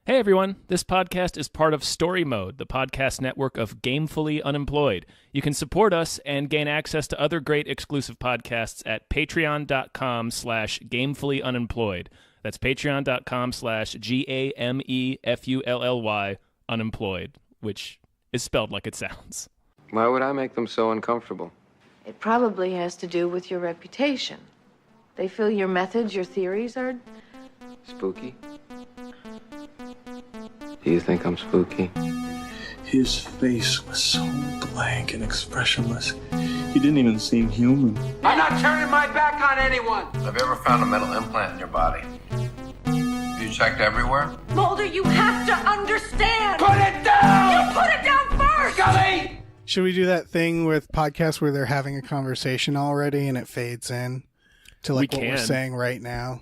Hey everyone, this podcast is part of Story Mode, the podcast network of Gamefully Unemployed. You can support us and gain access to other great exclusive podcasts at patreon.com/gamefullyunemployed. That's patreon.com/GAMEFULLY unemployed, which is spelled like it sounds. Why would I make them so uncomfortable? It probably has to do with your reputation. They feel your methods, your theories are... Spooky? Do you think I'm spooky? His face was so blank and expressionless. He didn't even seem human. I'm not turning my back on anyone! Have you ever found a metal implant in your body? Have you checked everywhere? Mulder, you have to understand! Put it down! You put it down first! Scully! Should we do that thing with podcasts where they're having a conversation already and it fades in to like what we're saying right now?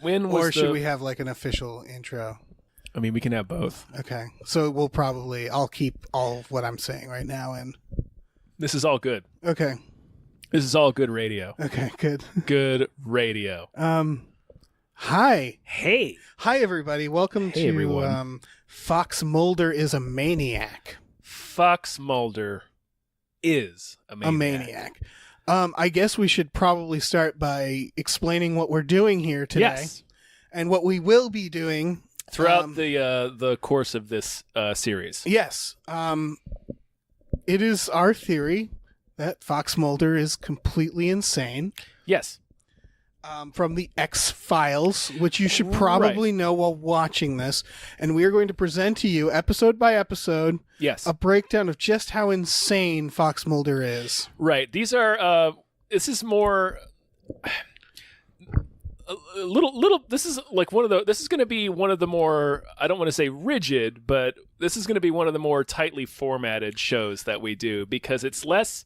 Or should we have like an official intro? I mean, we can have both. Okay. So I'll keep all of what I'm saying right now in. This is all good. Okay. This is all good radio. Okay, good. Good radio. Hi. Hey. Hi, everybody. Welcome to everyone. Fox Mulder is a Maniac. Fox Mulder is a maniac. I guess we should probably start by explaining what we're doing here today. Yes. And what we will be doing throughout the course of this series. Yes. It is our theory that Fox Mulder is completely insane. Yes. From the X-Files, which you should probably know while watching this. And we are going to present to you, episode by episode, yes, a breakdown of just how insane Fox Mulder is. Right. These are, this is more... this is like this is going to be one of the more, I don't want to say rigid, but this is going to be one of the more tightly formatted shows that we do, because it's less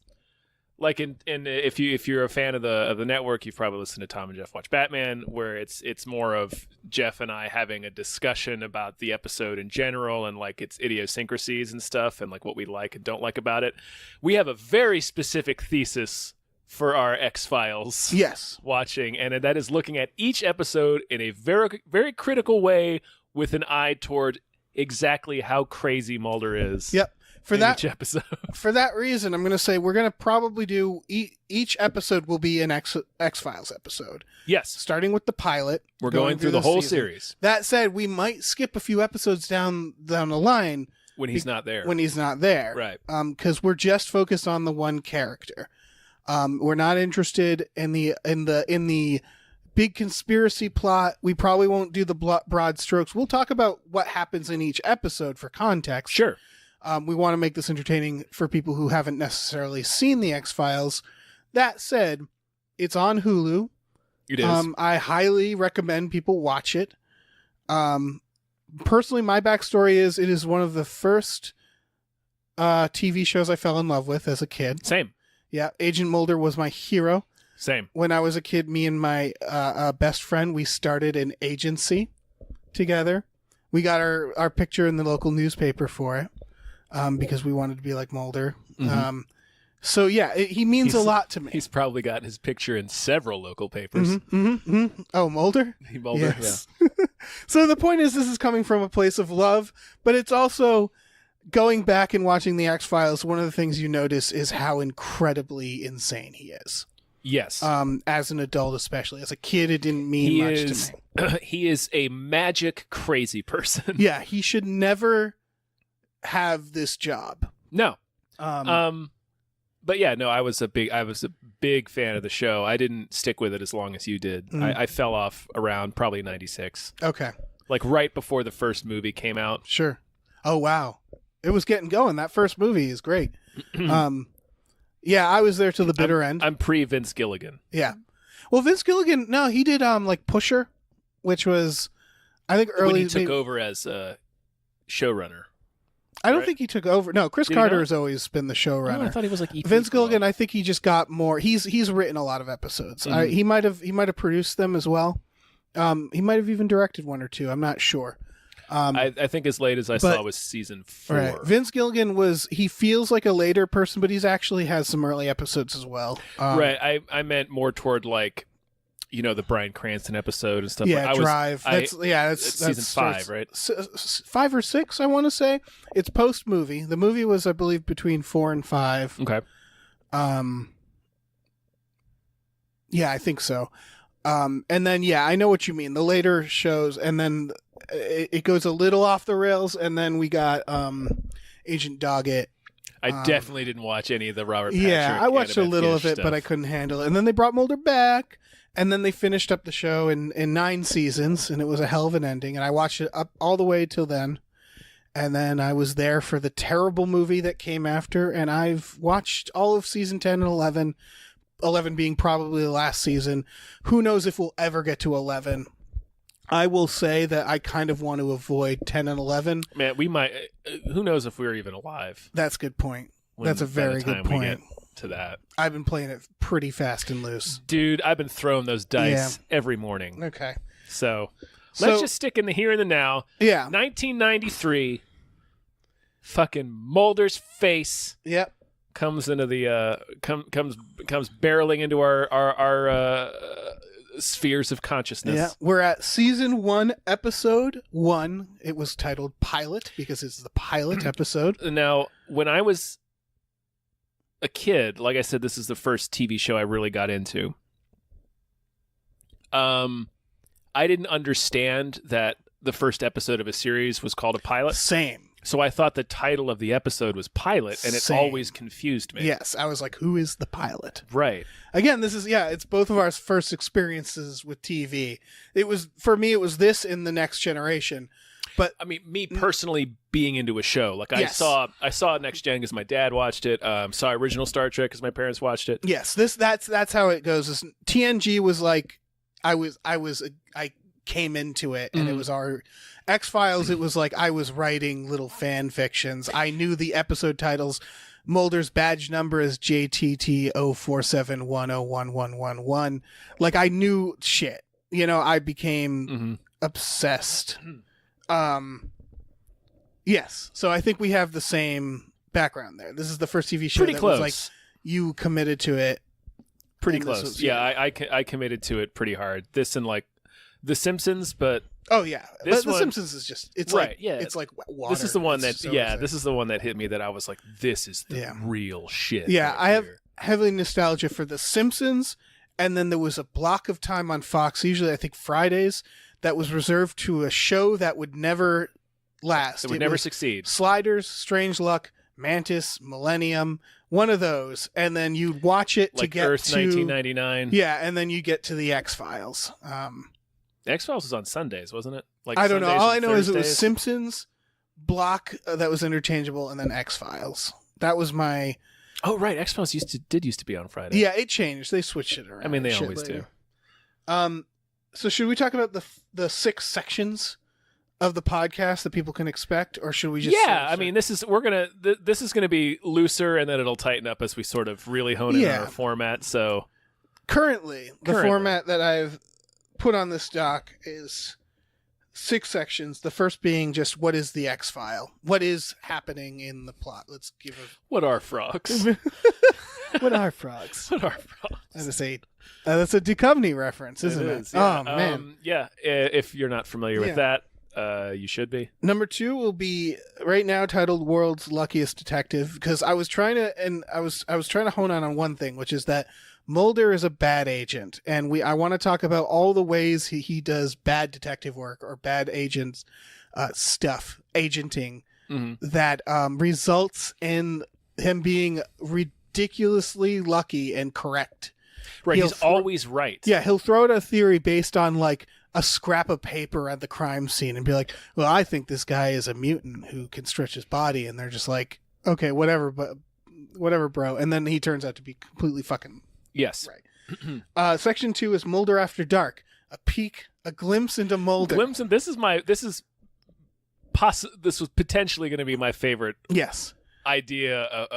like if you're a fan of the network, you've probably listened to Tom and Jeff Watch Batman, where it's more of Jeff and I having a discussion about the episode in general and like its idiosyncrasies and stuff and like what we like and don't like about it. We have a very specific thesis for our X-Files watching, and that is looking at each episode in a very, very critical way with an eye toward exactly how crazy Mulder is. Yep. Each episode. For that reason, I'm going to say we're going to probably do each episode will be an X-Files episode. Yes. Starting with the pilot. We're going through the whole series. That said, we might skip a few episodes down the line. When he's not there. Right. Because we're just focused on the one character. We're not interested in the big conspiracy plot. We probably won't do the broad strokes. We'll talk about what happens in each episode for context. Sure. We want to make this entertaining for people who haven't necessarily seen the X-Files. That said, it's on Hulu. It is. I highly recommend people watch it. Personally, my backstory is it is one of the first TV shows I fell in love with as a kid. Same. Yeah, Agent Mulder was my hero. Same. When I was a kid, me and my best friend, we started an agency together. We got our picture in the local newspaper for it because we wanted to be like Mulder. Mm-hmm. So yeah, he means a lot to me. He's probably got his picture in several local papers. Mm-hmm, mm-hmm. Oh, Mulder? Mulder, yes. Yeah. So the point is, this is coming from a place of love, but it's also... Going back and watching the X-Files, one of the things you notice is how incredibly insane he is. Yes. As an adult, especially. As a kid, it didn't mean much to me. He is a magic crazy person. Yeah, he should never have this job. No. But yeah, no, I was a big fan of the show. I didn't stick with it as long as you did. I fell off around probably 96. Okay. Like right before the first movie came out. Sure. Oh, wow. It was getting going. That first movie is great. Yeah, I was there till the bitter end. I'm pre Vince Gilligan. Yeah. Well, Vince Gilligan, no, he did like Pusher, which was, I think, early. When he took over as showrunner. I don't think he took over. No, Chris Carter has always been the showrunner. Oh, I thought he was like Vince Gilligan. I think he just got more. He's written a lot of episodes. Mm-hmm. He might have produced them as well. He might have even directed one or two. I'm not sure. I think as late as I saw was season 4. Right. Vince Gilligan he feels like a later person, but he's actually has some early episodes as well. Right. I meant more toward like the Bryan Cranston episode and stuff. Yeah, Drive. That's season 5, right? 5 or 6, I want to say. It's post movie. The movie was, I believe, between 4 and 5. Okay. Yeah, I think so. And then, yeah, I know what you mean. The later shows, and then it goes a little off the rails, and then we got Agent Doggett. I definitely didn't watch any of the Robert Patrick. Yeah, I watched a little of it, stuff. but I couldn't handle it. And then they brought Mulder back, and then they finished up the show in 9 seasons, and it was a hell of an ending. And I watched it up all the way till then. And then I was there for the terrible movie that came after, and I've watched all of season 10 and 11, 11 being probably the last season. Who knows if we'll ever get to 11. I will say that I kind of want to avoid 10 and 11. Man, we might. Who knows if we're even alive? That's a good point. That's a very good point. We get to that. I've been playing it pretty fast and loose. Dude, I've been throwing those dice every morning. Okay. So let's just stick in the here and the now. Yeah. 1993. Fucking Mulder's face. Yep. Comes into the comes barreling into our spheres of consciousness. Yeah, we're at season 1, episode 1. It was titled Pilot because it's the pilot episode. Now, when I was a kid, like I said, this is the first TV show I really got into. I didn't understand that the first episode of a series was called a pilot. Same. So I thought the title of the episode was Pilot, and it always confused me. Yes, I was like, who is the pilot? Right. Again, this is, it's both of our first experiences with TV. It was, for me, it was this in The Next Generation. But I mean, me personally being into a show, like I saw Next Gen because my dad watched it, saw original Star Trek because my parents watched it. Yes, that's how it goes. TNG was like, I came into it, and it was our X-Files. It was like I was writing little fan fictions. I knew the episode titles. Mulder's badge number is JTT 047101111. Like I knew shit. I became obsessed. Yes. So I think we have the same background there. This is the first TV show Pretty that close. was like you committed to it. Pretty close. I committed to it pretty hard. This and like The Simpsons, but oh yeah, this The one, Simpsons is just it's right, like yeah. it's like water. This is the one It's that so this is the one that hit me that I was like, this is the real shit. Yeah, right I have here. heavily nostalgia for The Simpsons, and then there was a block of time on Fox, usually I think Fridays, that was reserved to a show that would never last. It would never succeed. Sliders, Strange Luck, Mantis, Millennium, one of those, and then you'd watch it to Like get Earth to 1999. Yeah, and then you get to the X-Files. X-Files was on Sundays, wasn't it? Like I don't know. Sundays All and I know is it was Thursdays? Simpsons, block that was interchangeable, and then X-Files. That was my. Oh right, X-Files used to be on Friday. Yeah, it changed. They switched it around. I mean they and shit always later. do. So should we talk about the 6 sections of the podcast that people can expect, or should we just? I mean this is gonna be looser, and then it'll tighten up as we sort of really hone in on our format. So currently, the format that I've put on this doc is 6 sections. The first being just what is the X-File? What is happening in the plot? Let's give what are frogs? What are frogs? What are frogs? That's a Duchovny reference, isn't it? Yeah. Oh man, if you're not familiar with that, you should be. Number 2 will be right now titled "World's Luckiest Detective" because I was trying to hone on one thing, which is that Mulder is a bad agent, and I want to talk about all the ways he does bad detective work or bad agents stuff, agenting that results in him being ridiculously lucky and correct. Right, he's always right. Yeah, he'll throw out a theory based on like a scrap of paper at the crime scene and be like, well, I think this guy is a mutant who can stretch his body. And they're just like, okay, whatever, bro. And then he turns out to be completely fucking yes. Right. Section 2 is Mulder After Dark, a glimpse into Mulder. This was potentially going to be my favorite yes idea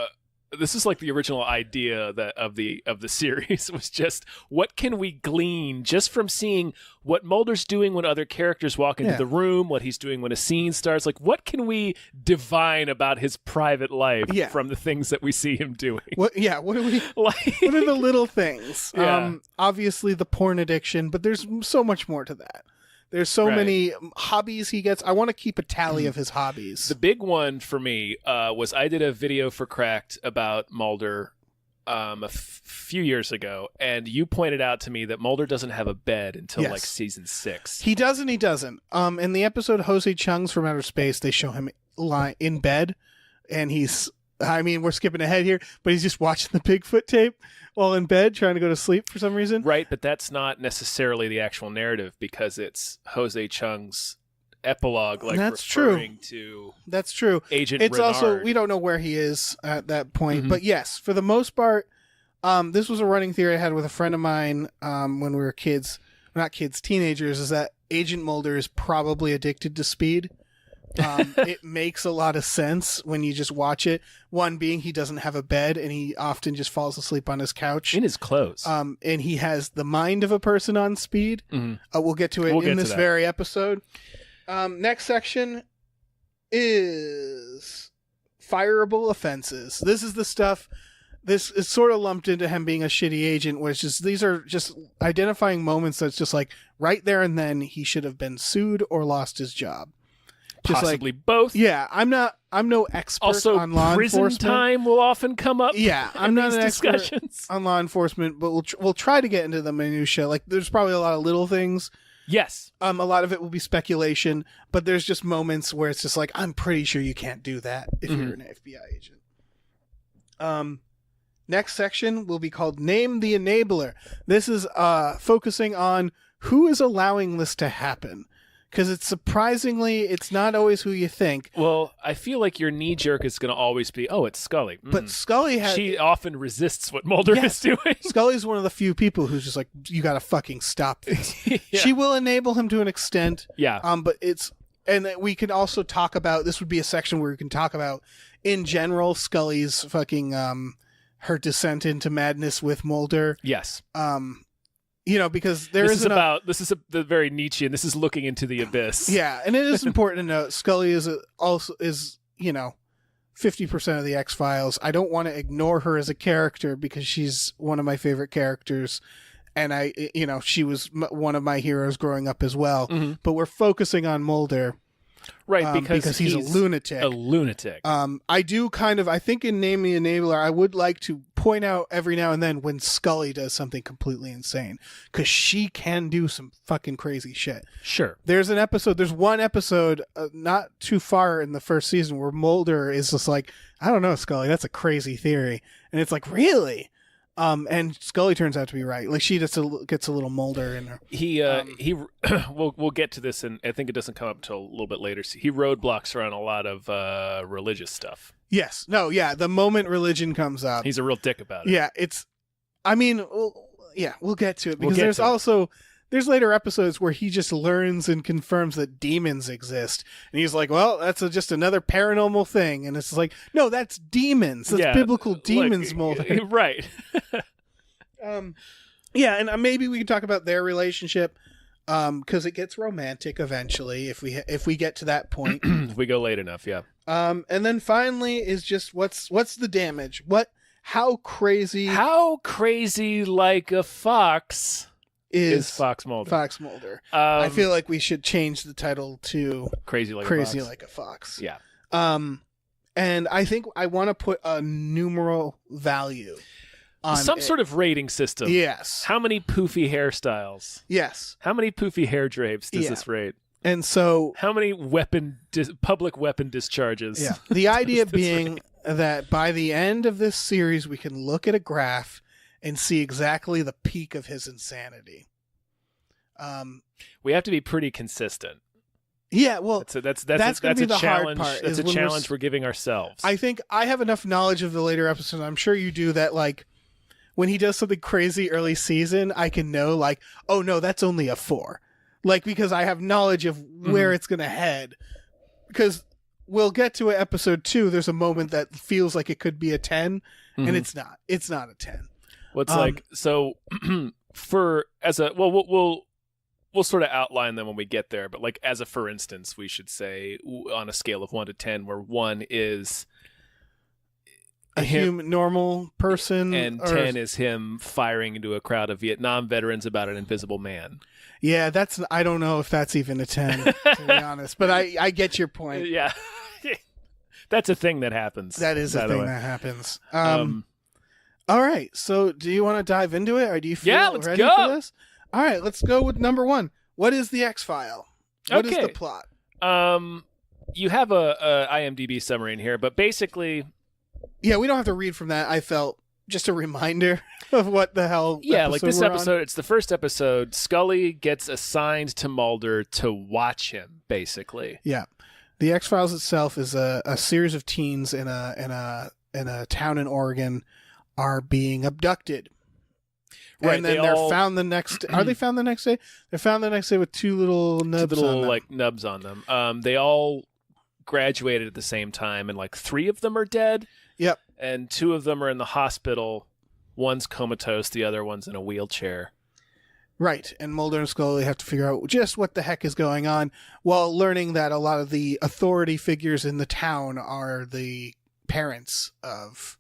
this is like the original idea that of the series was just what can we glean just from seeing what Mulder's doing when other characters walk into the room, what he's doing when a scene starts. Like, what can we divine about his private life from the things that we see him doing? What are we like? What are the little things? Yeah. Obviously the porn addiction, but there's so much more to that. There's so many hobbies he gets. I want to keep a tally of his hobbies. The big one for me was I did a video for Cracked about Mulder a few years ago, and you pointed out to me that Mulder doesn't have a bed until like season 6. He does and he doesn't. In the episode Jose Chung's from Outer Space, they show him in bed, and we're skipping ahead here, but he's just watching the Bigfoot tape while in bed trying to go to sleep for some reason. Right, but that's not necessarily the actual narrative because it's Jose Chung's epilogue, like that's referring true. to That's true. Agent It's Renard. also, we don't know where he is at that point, but yes, for the most part, this was a running theory I had with a friend of mine when we were teenagers, is that Agent Mulder is probably addicted to speed. It makes a lot of sense when you just watch it. One being he doesn't have a bed and he often just falls asleep on his couch. In his clothes. And he has the mind of a person on speed. We'll get to it in this very episode. Next section is fireable offenses. This is the stuff. This is sort of lumped into him being a shitty agent, where it's just, these are just identifying moments that's just like right there and then he should have been sued or lost his job. Just Possibly both. Yeah, I'm no expert also, on law prison enforcement. time will often come up. Yeah, I'm not these an discussions. expert on law enforcement, but we'll try to get into the minutia. Like, there's probably a lot of little things. Yes. A lot of it will be speculation, but there's just moments where it's just like, I'm pretty sure you can't do that if you're an FBI agent. Next section will be called Name the Enabler. This is focusing on who is allowing this to happen. Because it's not always who you think. Well, I feel like your knee jerk is going to always be, oh, it's Scully. But Scully she often resists what Mulder is doing. Scully's one of the few people who's just like, you got to fucking stop this. She will enable him to an extent. Yeah. But and we can also talk about, this would be a section where we can talk about, in general, Scully's fucking, her descent into madness with Mulder. Yes. Because this is the very Nietzschean. This is looking into the abyss. Yeah, and it is important to note Scully is 50% of the X-Files. I don't want to ignore her as a character because she's one of my favorite characters, and she was one of my heroes growing up as well. But we're focusing on Mulder. Right, because he's a lunatic. A lunatic. I think in Name the Enabler, I would like to point out every now and then when Scully does something completely insane, because she can do some fucking crazy shit. Sure. There's one episode not too far in the first season where Mulder is just like, I don't know, Scully, that's a crazy theory. And it's like, really? And Scully turns out to be right. Like, she just gets a little Mulder in her. We'll get to this, and I think it doesn't come up until a little bit later. So he roadblocks around a lot of religious stuff. Yes. No. Yeah. The moment religion comes up, he's a real dick about it. Yeah. We'll get to it because there's later episodes where he just learns and confirms that demons exist, and he's like, well, that's just another paranormal thing, and it's like, no, that's demons. That's biblical demons, Mulder. Right. Yeah, and maybe we can talk about their relationship, because it gets romantic eventually if we get to that point. If we go late enough, yeah. And then finally is just what's the damage? How crazy like a fox is Fox Mulder. Fox Mulder. I feel like we should change the title to Crazy Like a Fox. Yeah. And I think I want to put a numeral value on some sort of rating system. Yes. How many poofy hairstyles? Yes. How many poofy hair drapes does this rate? And so, how many public weapon discharges? Yeah. The idea being that by the end of this series, we can look at a graph and see exactly the peak of his insanity. We have to be pretty consistent. Yeah, well, that's going to be the challenge. hard part. That's a challenge we're giving ourselves. I think I have enough knowledge of the later episodes. I'm sure you do, that like when he does something crazy early season, I can know like, oh no, that's only a 4. Like, because I have knowledge of where it's going to head. Because we'll get to episode 2. There's a moment that feels like it could be a 10. and it's not. It's not a 10. Well, it's like so. We'll sort of outline them when we get there, but like as a for instance, we should say on a scale of 1 to 10, where 1 is a human normal person, and 10 is him firing into a crowd of Vietnam veterans about an invisible man. Yeah, I don't know if that's even a 10, to be honest, but I get your point. Yeah. That's a thing that happens. That is a thing that happens. All right, so do you want to dive into it, or do you feel let's ready go. for this? All right, let's go with number 1. What is the X-File? What is the plot? You have a IMDb summary in here, but basically... Yeah, we don't have to read from that. I felt just a reminder of what the hell like this episode, it's the first episode. Scully gets assigned to Mulder to watch him, basically. Yeah. The X-Files itself is a series of teens in a town in Oregon are being abducted. Right, and then they're found the next. Are they found the next day? They're found the next day with 2 little nubs on them. Like nubs on them. They all graduated at the same time, and like 3 of them are dead. Yep. And 2 of them are in the hospital. One's comatose. The other one's in a wheelchair. Right, and Mulder and Scully have to figure out just what the heck is going on, while learning that a lot of the authority figures in the town are the parents of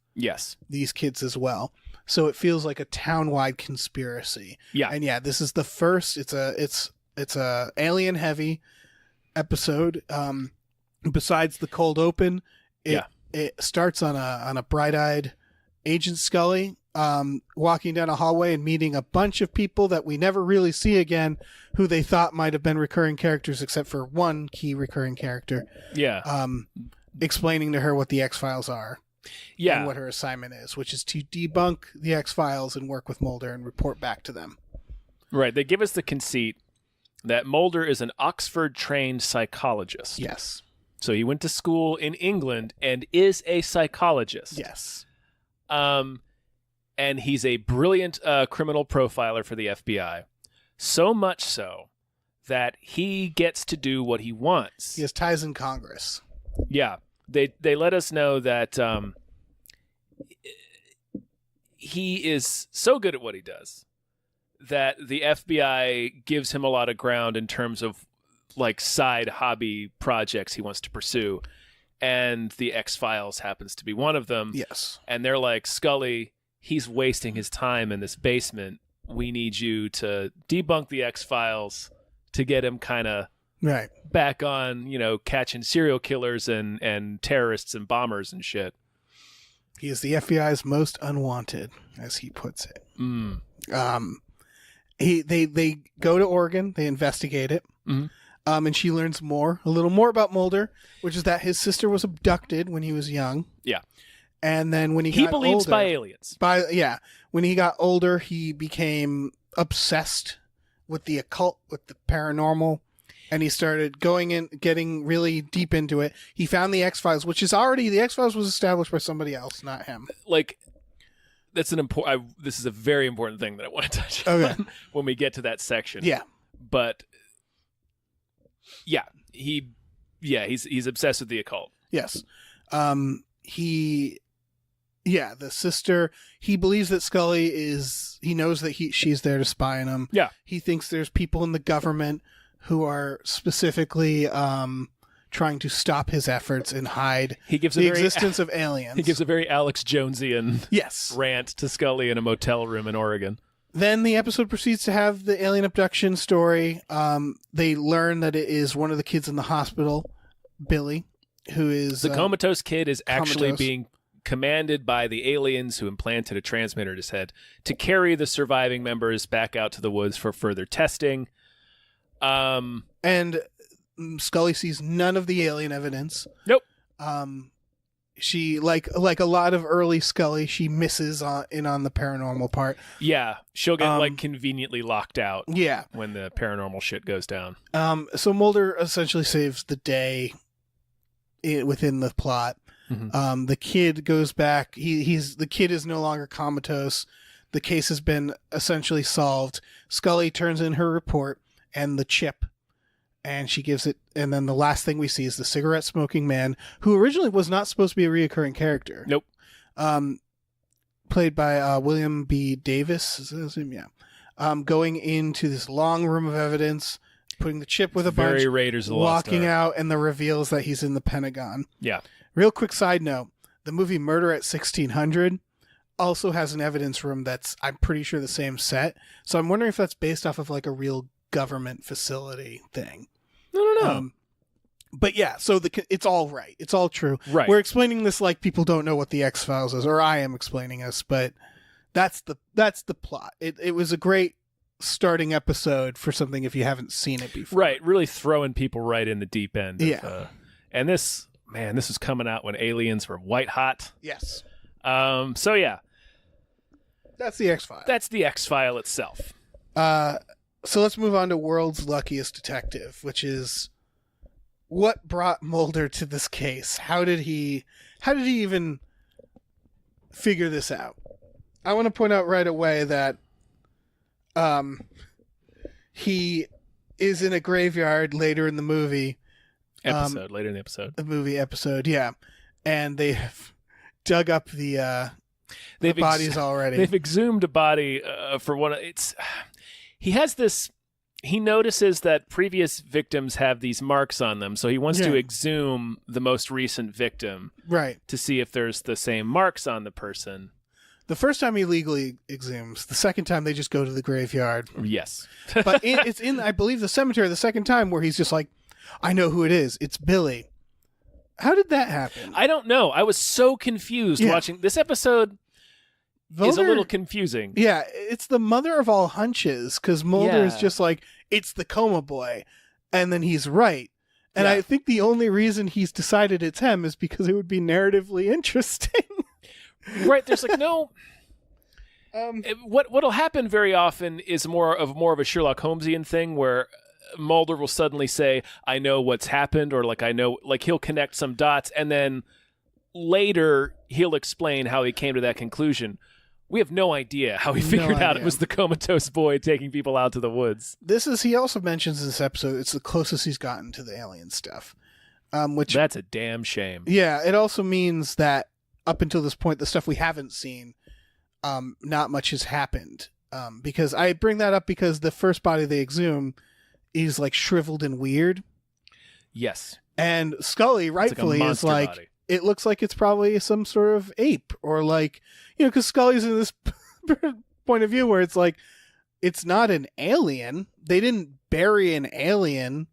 these kids as well. So it feels like a town-wide conspiracy. Yeah. And yeah, this is the first. It's a alien heavy episode. Besides the cold open, it starts on a bright-eyed Agent Scully walking down a hallway and meeting a bunch of people that we never really see again, who they thought might have been recurring characters, except for one key recurring character. Yeah. Explaining to her what the X-Files are. Yeah. And what her assignment is, which is to debunk the X-Files and work with Mulder and report back to them. Right. They give us the conceit that Mulder is an Oxford-trained psychologist. Yes. So he went to school in England and is a psychologist. Yes. And he's a brilliant criminal profiler for the FBI. So much so that he gets to do what he wants. He has ties in Congress. Yeah. They let us know that he is so good at what he does that the FBI gives him a lot of ground in terms of like side hobby projects he wants to pursue. And the X-Files happens to be one of them. Yes. And they're like, Scully, he's wasting his time in this basement. We need you to debunk the X-Files to get him kind of back on, catching serial killers and terrorists and bombers and shit. He is the FBI's most unwanted, as he puts it. They go to Oregon, they investigate it, and she learns a little more about Mulder, which is that his sister was abducted when he was young. Yeah. And then when he got believes older, by aliens. When he got older, he became obsessed with the occult, with the paranormal. And he started getting really deep into it. He found the X-Files, which is the X-Files was established by somebody else, not him. Like, this is a very important thing that I want to touch on when we get to that section. Yeah. But, he's obsessed with the occult. Yes. The sister, he believes that Scully he knows that she's there to spy on him. Yeah. He thinks there's people in the government who are specifically trying to stop his efforts and hide the existence of aliens. He gives a very Alex Jonesian rant to Scully in a motel room in Oregon. Then the episode proceeds to have the alien abduction story. They learn that it is one of the kids in the hospital, Billy, who is... The comatose kid is actually being commanded by the aliens who implanted a transmitter in his head to carry the surviving members back out to the woods for further testing. And Scully sees none of the alien evidence. Nope. She like a lot of early Scully, she misses on the paranormal part. Yeah, she'll get conveniently locked out. Yeah, when the paranormal shit goes down. So Mulder essentially saves the day within the plot. Mm-hmm. The kid goes back. The kid is no longer comatose. The case has been essentially solved. Scully turns in her report and the chip, and she gives it. And then the last thing we see is the cigarette smoking man, who originally was not supposed to be a reoccurring character. Nope. played by William B. Davis. Is that his name? Yeah. Going into this long room of evidence, putting the chip with a bunch, Very Raiders of the Lost walking Ark. out, and the reveals that he's in the Pentagon. Yeah. Real quick side note, the movie Murder at 1600 also has an evidence room that's, I'm pretty sure, the same set. So I'm wondering if that's based off of like a real government facility thing. I don't know. But yeah, so it's all right. It's all true. Right. We're explaining this like people don't know what the X-Files is, or I am explaining this, but that's the plot. It was a great starting episode for something if you haven't seen it before. Right. Really throwing people right in the deep end. Yeah. And this was coming out when aliens were white hot. Yes. So yeah. That's the X-File. That's the X-File itself. So let's move on to World's Luckiest Detective, which is what brought Mulder to this case. How did he even figure this out? I want to point out right away that he is in a graveyard later in the movie. Later in the episode. The movie episode, yeah. And they have dug up the bodies already. They've exhumed a body for one. He notices that previous victims have these marks on them, so he wants to exhume the most recent victim, right, to see if there's the same marks on the person. The first time he legally exhumes. The second time they just go to the graveyard. Yes. But it's in, I believe, the cemetery the second time where he's just like, I know who it is. It's Billy. How did that happen? I don't know. I was so confused watching this episode. Is a little confusing. Yeah, it's the mother of all hunches, because Mulder is just like, it's the coma boy. And then he's right. And I think the only reason he's decided it's him is because it would be narratively interesting. Right, there's like no... What'll happen very often is more of a Sherlock Holmesian thing where Mulder will suddenly say, I know what's happened, or like I know, like he'll connect some dots, and then later he'll explain how he came to that conclusion. We have no idea how he figured out it was the comatose boy taking people out to the woods. He also mentions in this episode, it's the closest he's gotten to the alien stuff. Which that's a damn shame. Yeah, it also means that up until this point, the stuff we haven't seen, not much has happened. Because I bring that up because the first body they exhume is like shriveled and weird. Yes. And Scully rightfully is like, body. It looks like it's probably some sort of ape, or like, because Scully's in this point of view where it's like, it's not an alien. They didn't bury an alien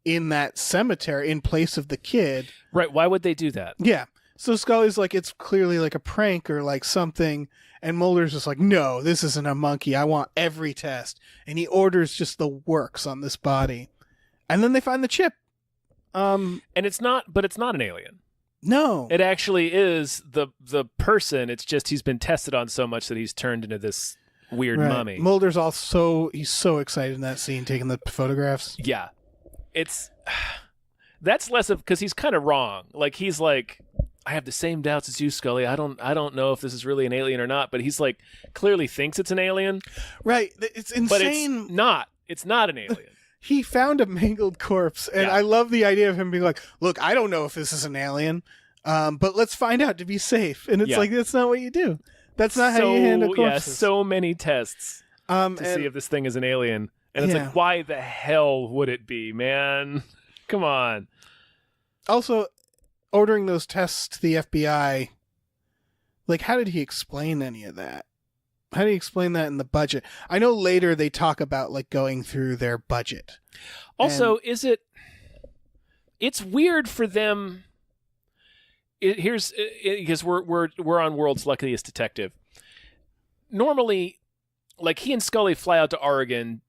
in that cemetery in place of the kid. Right. Why would they do that? Yeah. So Scully's like, it's clearly like a prank or like something. And Mulder's just like, no, this isn't a monkey. I want every test. And he orders just the works on this body. And then they find the chip. And it's not an alien. No. It actually is the person. It's just he's been tested on so much that he's turned into this weird mummy. Mulder's he's so excited in that scene, taking the photographs. Yeah. That's less of, because he's kind of wrong. Like, he's like, I have the same doubts as you, Scully. I don't know if this is really an alien or not, but he's like, clearly thinks it's an alien. Right. It's insane. But it's not. It's not an alien. He found a mangled corpse, and I love the idea of him being like, look, I don't know if this is an alien, but let's find out to be safe. And it's like, that's not what you do. That's not how you handle corpses. Yeah, so many tests to see if this thing is an alien. And it's like, why the hell would it be, man? Come on. Also, ordering those tests to the FBI, like, how did he explain any of that? How do you explain that in the budget? I know later they talk about like going through their budget. Also, it's weird for them. Because we're on World's Luckiest Detective. Normally, like, he and Scully fly out to Oregon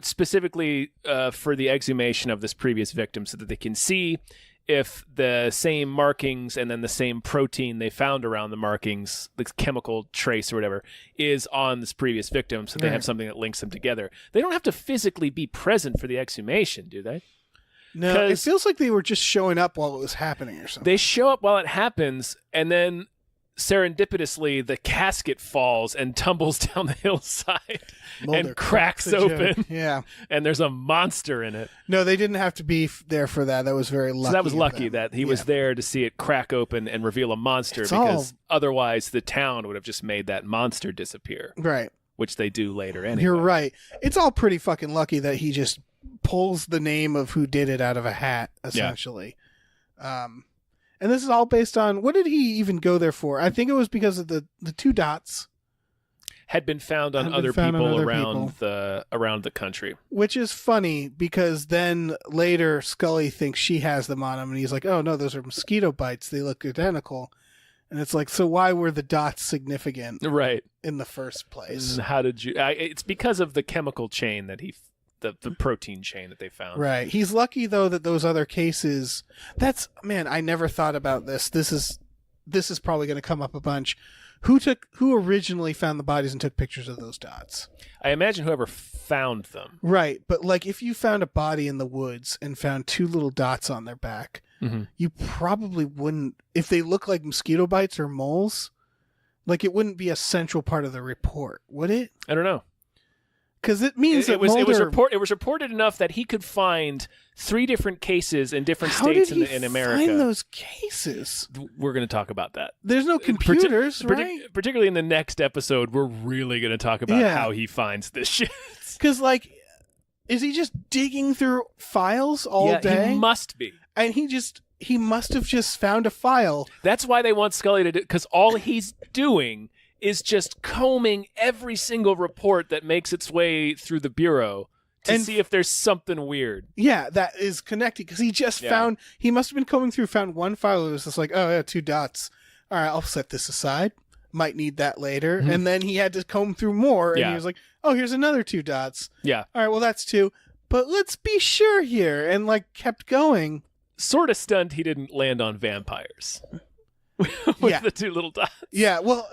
specifically for the exhumation of this previous victim, so that they can see if the same markings and then the same protein they found around the markings, the chemical trace or whatever, is on this previous victim, so they have something that links them together. They don't have to physically be present for the exhumation, do they? No, it feels like they were just showing up while it was happening or something. They show up while it happens, and then serendipitously, the casket falls and tumbles down the hillside Mulder and cracks the open. joke. Yeah. And there's a monster in it. No, they didn't have to be there for that. That was very lucky. So that was of lucky them. that he was there to see it crack open and reveal a monster, It's because otherwise the town would have just made that monster disappear, Right. which they do later anyway. You're right. It's all pretty fucking lucky that he just pulls the name of who did it out of a hat, essentially. And this is all based on, what did he even go there for? I think it was because of the 2 dots. Had been found on other people around the country. Which is funny, because then later Scully thinks she has them on him, and he's like, oh no, those are mosquito bites. They look identical. And it's like, so why were the dots significant Right. in the first place? How did you... it's because of the chemical chain that the protein chain that they found. Right. He's lucky, though, that those other cases... Man, I never thought about this. This is probably going to come up a bunch. Who originally found the bodies and took pictures of those dots? I imagine whoever found them. Right. But, like, if you found a body in the woods and found 2 little dots on their back, you probably wouldn't... If they look like mosquito bites or moles, like, it wouldn't be a central part of the report, would it? I don't know. Because it means it was reported enough that he could find 3 different cases in different states in America. How did he find those cases? We're going to talk about that. There's no computers, right? Particularly in the next episode, we're really going to talk about how he finds this shit. Because, like, is he just digging through files all day? He must be. And he must have just found a file. That's why they want Scully to do, because all he's doing is just combing every single report that makes its way through the Bureau to see if there's something weird. Yeah, that is connected, because he just found... He must have been combing through, found one file, it was just like, oh, yeah, 2 dots. All right, I'll set this aside. Might need that later. And then he had to comb through more, and he was like, oh, here's another 2 dots. Yeah. All right, well, that's 2. But let's be sure here, and, like, kept going. Sort of stunned he didn't land on vampires. With the 2 little dots. Yeah, well,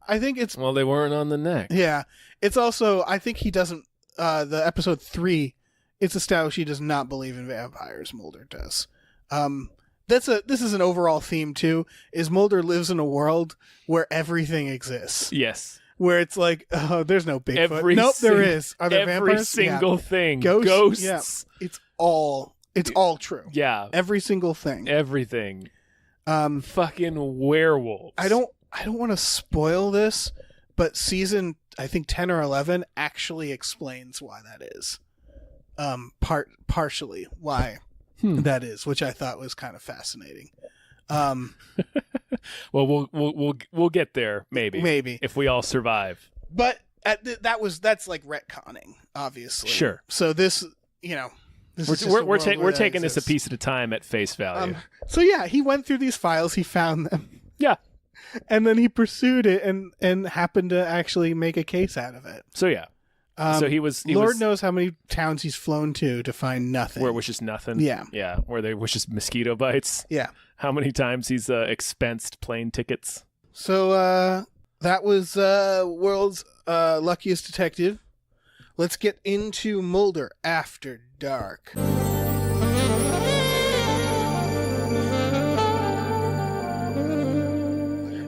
I think it's... Well, they weren't on the neck. Yeah. It's also, I think he doesn't, the episode 3, it's established he does not believe in vampires, Mulder does. This is an overall theme, too, is Mulder lives in a world where everything exists. Yes. Where it's like, oh, there's no Bigfoot. There is. Are there every vampires? Single thing. Ghosts. Yeah. It's all true. Yeah. Every single thing. Everything. Fucking werewolves. I don't want to spoil this, but season, I think 10 or 11 actually explains why that is. Partially why that is, which I thought was kind of fascinating. Well, we'll get there maybe if we all survive. But that's like retconning, obviously. Sure. So this, we're taking this a piece at a time at face value. So yeah, he went through these files, he found them. Yeah. And then he pursued it and happened to actually make a case out of it. So yeah. So he Lord knows how many towns he's flown to find nothing. Where it was just nothing. Yeah. Yeah. Where there was just mosquito bites. Yeah. How many times he's expensed plane tickets. So that was World's Luckiest Detective. Let's get into Mulder After Dark.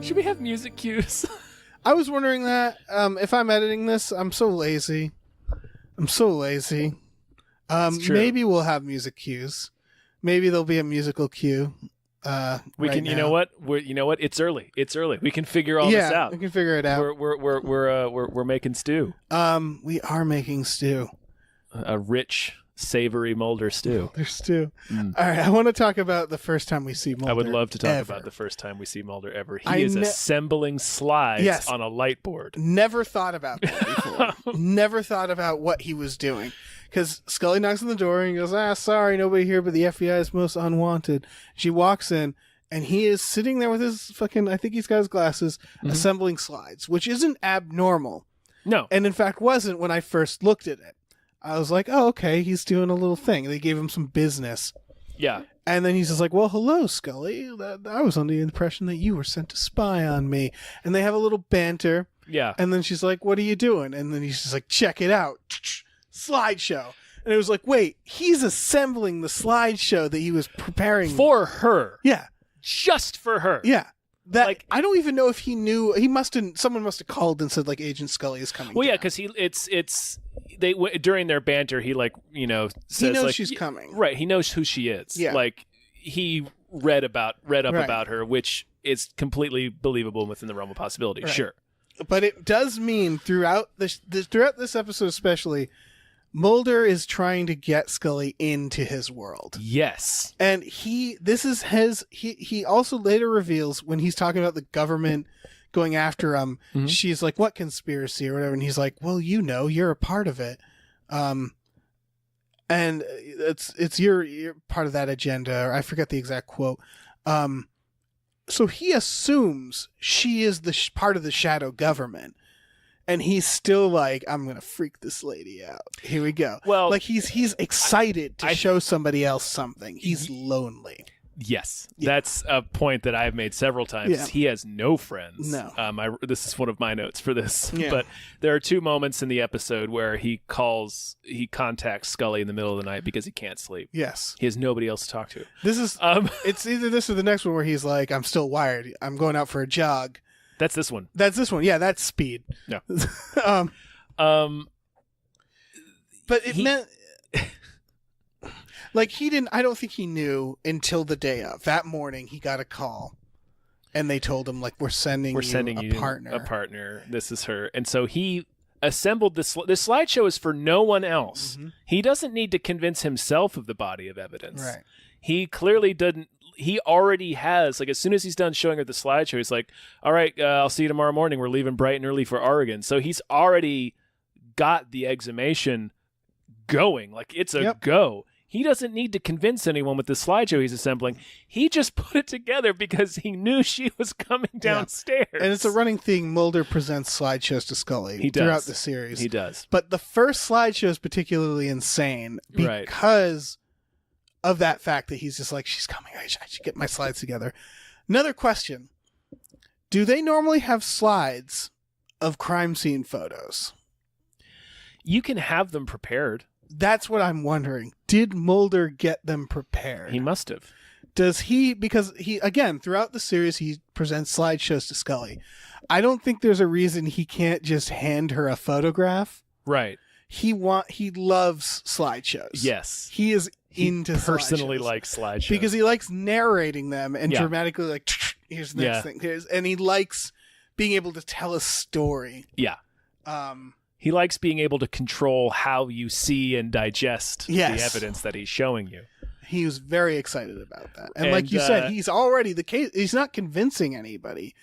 Should we have music cues? I was wondering that. If I'm editing this, I'm so lazy. Maybe we'll have music cues. Maybe there'll be a musical cue. You know what? It's early. We can figure all this out. We can figure it out. We're making stew. We are making stew. A rich, savory Mulder stew. There's stew. All right, I want to talk about the first time we see Mulder. I would love to talk about the first time we see Mulder ever. He is assembling slides on a light board. Never thought about that before. Never thought about what he was doing. Because Scully knocks on the door and he goes, sorry, nobody here but the FBI is most unwanted. She walks in and he is sitting there with his I think he's got his glasses, assembling slides, which isn't abnormal. No. And in fact wasn't when I first looked at it. I was like, oh, okay, he's doing a little thing. They gave him some business. Yeah. And then he's just like, well, hello, Scully. I was under the impression that you were sent to spy on me. And they have a little banter. Yeah. And then she's like, what are you doing? And then he's just like, check it out. Slideshow. And it was like, wait, he's assembling the slideshow that he was preparing for her. Yeah. Just for her. Yeah. That like, I don't even know if he knew. He must have. Someone must have called and said like Agent Scully is coming. well, yeah, down. because they during their banter, he like says he knows like, she's coming. right. He knows who she is. Yeah. Like he read up Right. about her, which is completely believable within the realm of possibility. Right. Sure. But it does mean throughout this episode especially, Mulder is trying to get Scully into his world. Yes. And he also later reveals when he's talking about the government going after him, she's like, what conspiracy or whatever? And he's like, well, you're a part of it. And it's you're part of that agenda. Or I forget the exact quote. So he assumes she is the part of the shadow government. And he's still like, I'm going to freak this lady out. Here we go. Well, like he's excited to show somebody else something. He's lonely. Yes, Yeah. that's a point that I've made several times. Yeah. He has no friends. No. This is one of my notes for this. Yeah. But there are two moments in the episode where he contacts Scully in the middle of the night because he can't sleep. Yes. He has nobody else to talk to. This is it's either this or the next one where he's like, I'm still wired. I'm going out for a jog. That's this one. That's this one. Yeah, that's Speed. Yeah. But it meant like I don't think he knew until the day of. That morning he got a call and they told him like, we're sending you a partner. A partner. This is her. And so he assembled this slideshow is for no one else. Mm-hmm. He doesn't need to convince himself of the body of evidence. Right. He clearly didn't. He already has, like, as soon as he's done showing her the slideshow, he's like, all right, I'll see you tomorrow morning. We're leaving bright and early for Oregon. So he's already got the exhumation going. Like, it's a go. He doesn't need to convince anyone with the slideshow he's assembling. He just put it together because he knew she was coming downstairs. And it's a running thing. Mulder presents slideshows to Scully throughout the series. He does. But the first slideshow is particularly insane because of that fact that he's just like, she's coming. I should get my slides together. Another question. Do they normally have slides of crime scene photos? You can have them prepared. That's what I'm wondering. Did Mulder get them prepared? He must have. Does he, because he, again, throughout the series, he presents slideshows to Scully. I don't think there's a reason he can't just hand her a photograph. Right. He loves slideshows. Yes. He is into personally slideshows. likes slideshows. Because he likes narrating them and dramatically like, here's the next thing. And he likes being able to tell a story. Yeah. He likes being able to control how you see and digest the evidence that he's showing you. He was very excited about that. And like you said, he's already the case. He's not convincing anybody.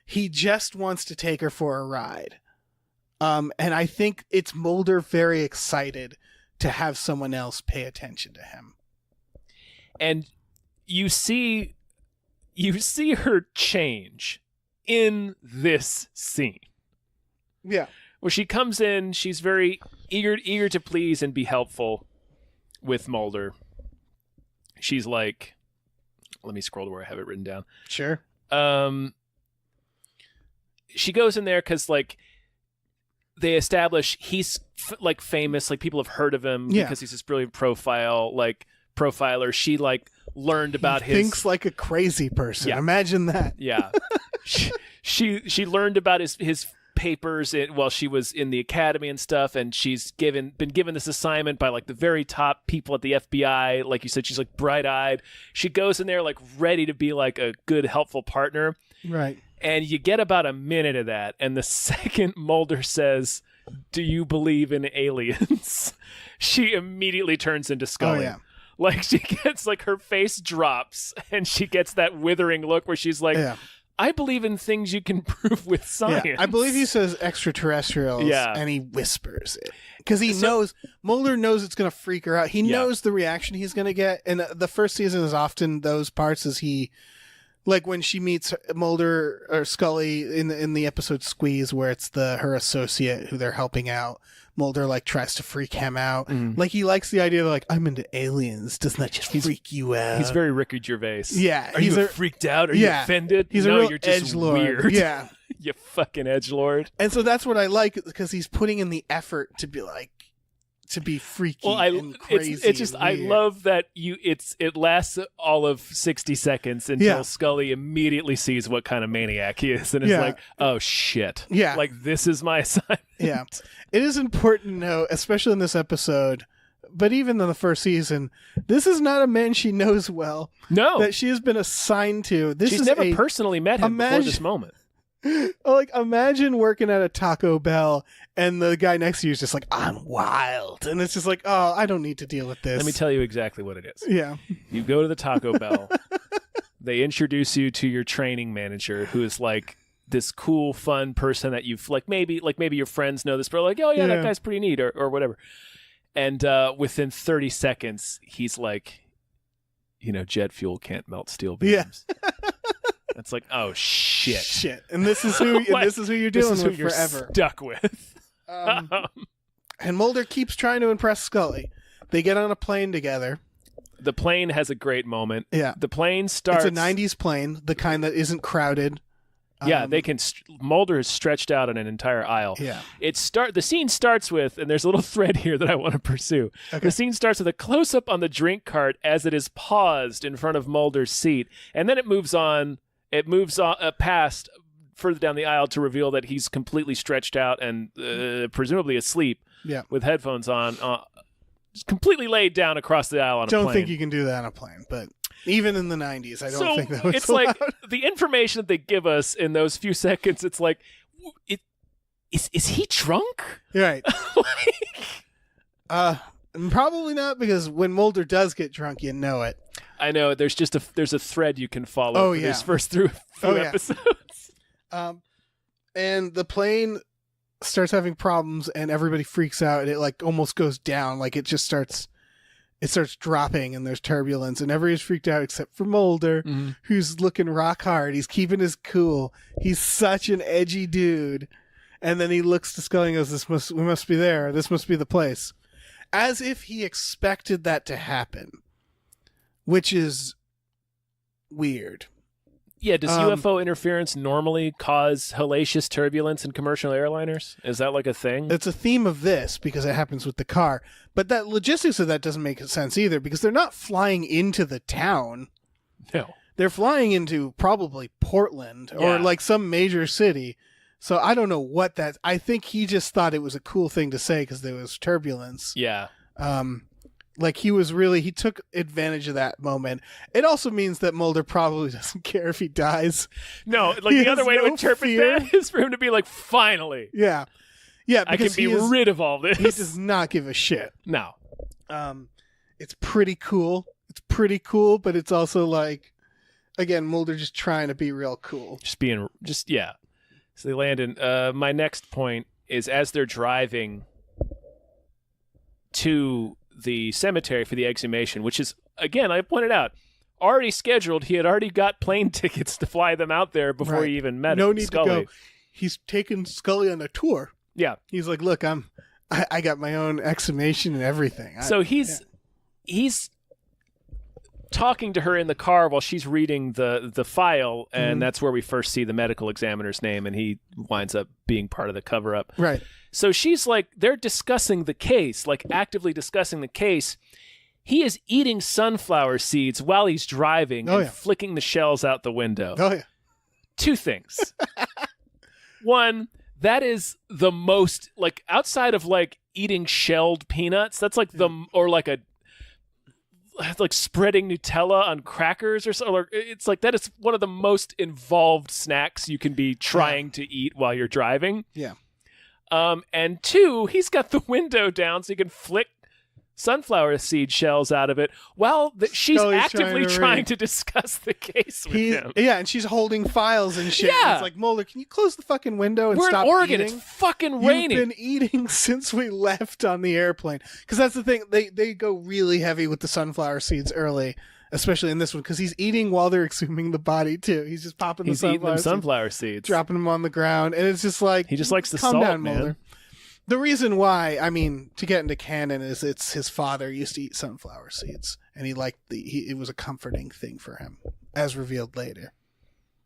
He just wants to take her for a ride. And I think it's Mulder very excited to have someone else pay attention to him. And you see her change in this scene. Yeah. Where she comes in, she's very eager to please and be helpful with Mulder. She's like, let me scroll to where I have it written down. Sure. She goes in there because like they establish he's like famous, like people have heard of him because he's this brilliant profiler. She like learned about his thinks like a crazy person. Yeah. Imagine that. Yeah. she learned about his papers while she was in the academy and stuff, and she's been given this assignment by like the very top people at the FBI. Like you said, she's like bright-eyed. She goes in there like ready to be like a good, helpful partner. Right. And you get about a minute of that, and the second Mulder says, "Do you believe in aliens?" she immediately turns into Scully. Oh, yeah. Like she gets like her face drops, and she gets that withering look where she's like, I believe in things you can prove with science. Yeah, I believe he says extraterrestrials, and he whispers it. Because Mulder knows it's going to freak her out. He knows the reaction he's going to get. And the first season is often those parts as like when she meets Mulder or Scully in the episode Squeeze, where it's her associate who they're helping out. Mulder like tries to freak him out. Like he likes the idea of like, I'm into aliens. Doesn't that just freak you out? He's very Ricky Gervais. Yeah. Are you freaked out? Are you offended? He's no, a real you're just edgelord. weird. Yeah. You fucking edgelord. And so that's what I like, because he's putting in the effort to be like, to be freaky Well, and crazy. it's just and I weird. love that it lasts all of 60 seconds until Scully immediately sees what kind of maniac he is and is like, oh shit. Yeah. Like this is my assignment. Yeah. It is important to know, especially in this episode, but even in the first season, this is not a man she knows well. No. That she has been assigned to. She's never personally met him before this moment. Like, imagine working at a Taco Bell and the guy next to you is just like, I'm wild. And it's just like, oh, I don't need to deal with this. Let me tell you exactly what it is. Yeah. You go to the Taco Bell. They introduce you to your training manager, who is like this cool, fun person that you've maybe your friends know this, but like, oh yeah, that guy's pretty neat or whatever. And within 30 seconds, he's like, jet fuel can't melt steel beams. Yeah. It's like, oh shit. And this is who you're dealing with you're forever. Stuck with. And Mulder keeps trying to impress Scully. They get on a plane together. The plane has a great moment. Yeah. The plane starts. It's a 90s plane, the kind that isn't crowded. Yeah, they can. Mulder is stretched out on an entire aisle. Yeah. The scene starts with, and there's a little thread here that I want to pursue. Okay. The scene starts with a close up on the drink cart as it is paused in front of Mulder's seat, and then it moves on. It moves on past further down the aisle to reveal that he's completely stretched out and presumably asleep. Yeah. With headphones on, just completely laid down across the aisle on a plane. Don't think you can do that on a plane, but. Even in the 90s, I don't think that was it's allowed. like the information that they give us in those few seconds. It's like, is he drunk? Right. Probably not, because when Mulder does get drunk, you know it. I know. There's a thread you can follow for these first few episodes. And the plane starts having problems, and everybody freaks out, and it like almost goes down. Like it just starts. It starts dropping and there's turbulence and everybody's freaked out except for Mulder, who's looking rock hard. He's keeping his cool. He's such an edgy dude. And then he looks to Scully and goes, we must be there. This must be the place. As if he expected that to happen, which is weird. Yeah, does UFO interference normally cause hellacious turbulence in commercial airliners? Is that like a thing? It's a theme of this because it happens with the car. But that logistics of that doesn't make sense either, because they're not flying into the town. No. They're flying into probably Portland or like some major city. So I don't know what that. I think he just thought it was a cool thing to say because there was turbulence. Yeah. Like he took advantage of that moment. It also means that Mulder probably doesn't care if he dies. No, like the other way to interpret that is for him to be like, finally. Yeah. Yeah, I can be rid of all this. He does not give a shit. No. It's pretty cool. But it's also like, again, Mulder just trying to be real cool. So they land in, my next point is as they're driving to the cemetery for the exhumation, which is, again, I pointed out, already scheduled. He had already got plane tickets to fly them out there before he even met No need Scully. to go. He's taken Scully on a tour. Yeah. He's like, look, I got my own exhumation and everything. So he's talking to her in the car while she's reading the file, and that's where we first see the medical examiner's name, and he winds up being part of the cover-up. Right. So she's like, they're discussing the case, like actively discussing the case. He is eating sunflower seeds while he's driving and flicking the shells out the window. Oh, yeah. Two things. One, that is the most, like, outside of, like, eating shelled peanuts, that's like like spreading Nutella on crackers or something. It's like that is one of the most involved snacks you can be trying to eat while you're driving. Yeah. And two, he's got the window down so he can flick sunflower seed shells out of it while she's actively trying to discuss the case with him. Yeah, and she's holding files and shit. Yeah. And it's like, Mulder, can you close the fucking window and We're stop in Oregon. eating? It's fucking raining. You've been eating since we left on the airplane. Because that's the thing. They go really heavy with the sunflower seeds early, especially in this one, because he's eating while they're exhuming the body, too. He's just popping the sunflower seeds. Dropping them on the ground. And it's just like, he just likes the calm salt, down, man. Mulder. The reason why, I mean, to get into canon, is it's his father used to eat sunflower seeds, and he liked it was a comforting thing for him, as revealed later.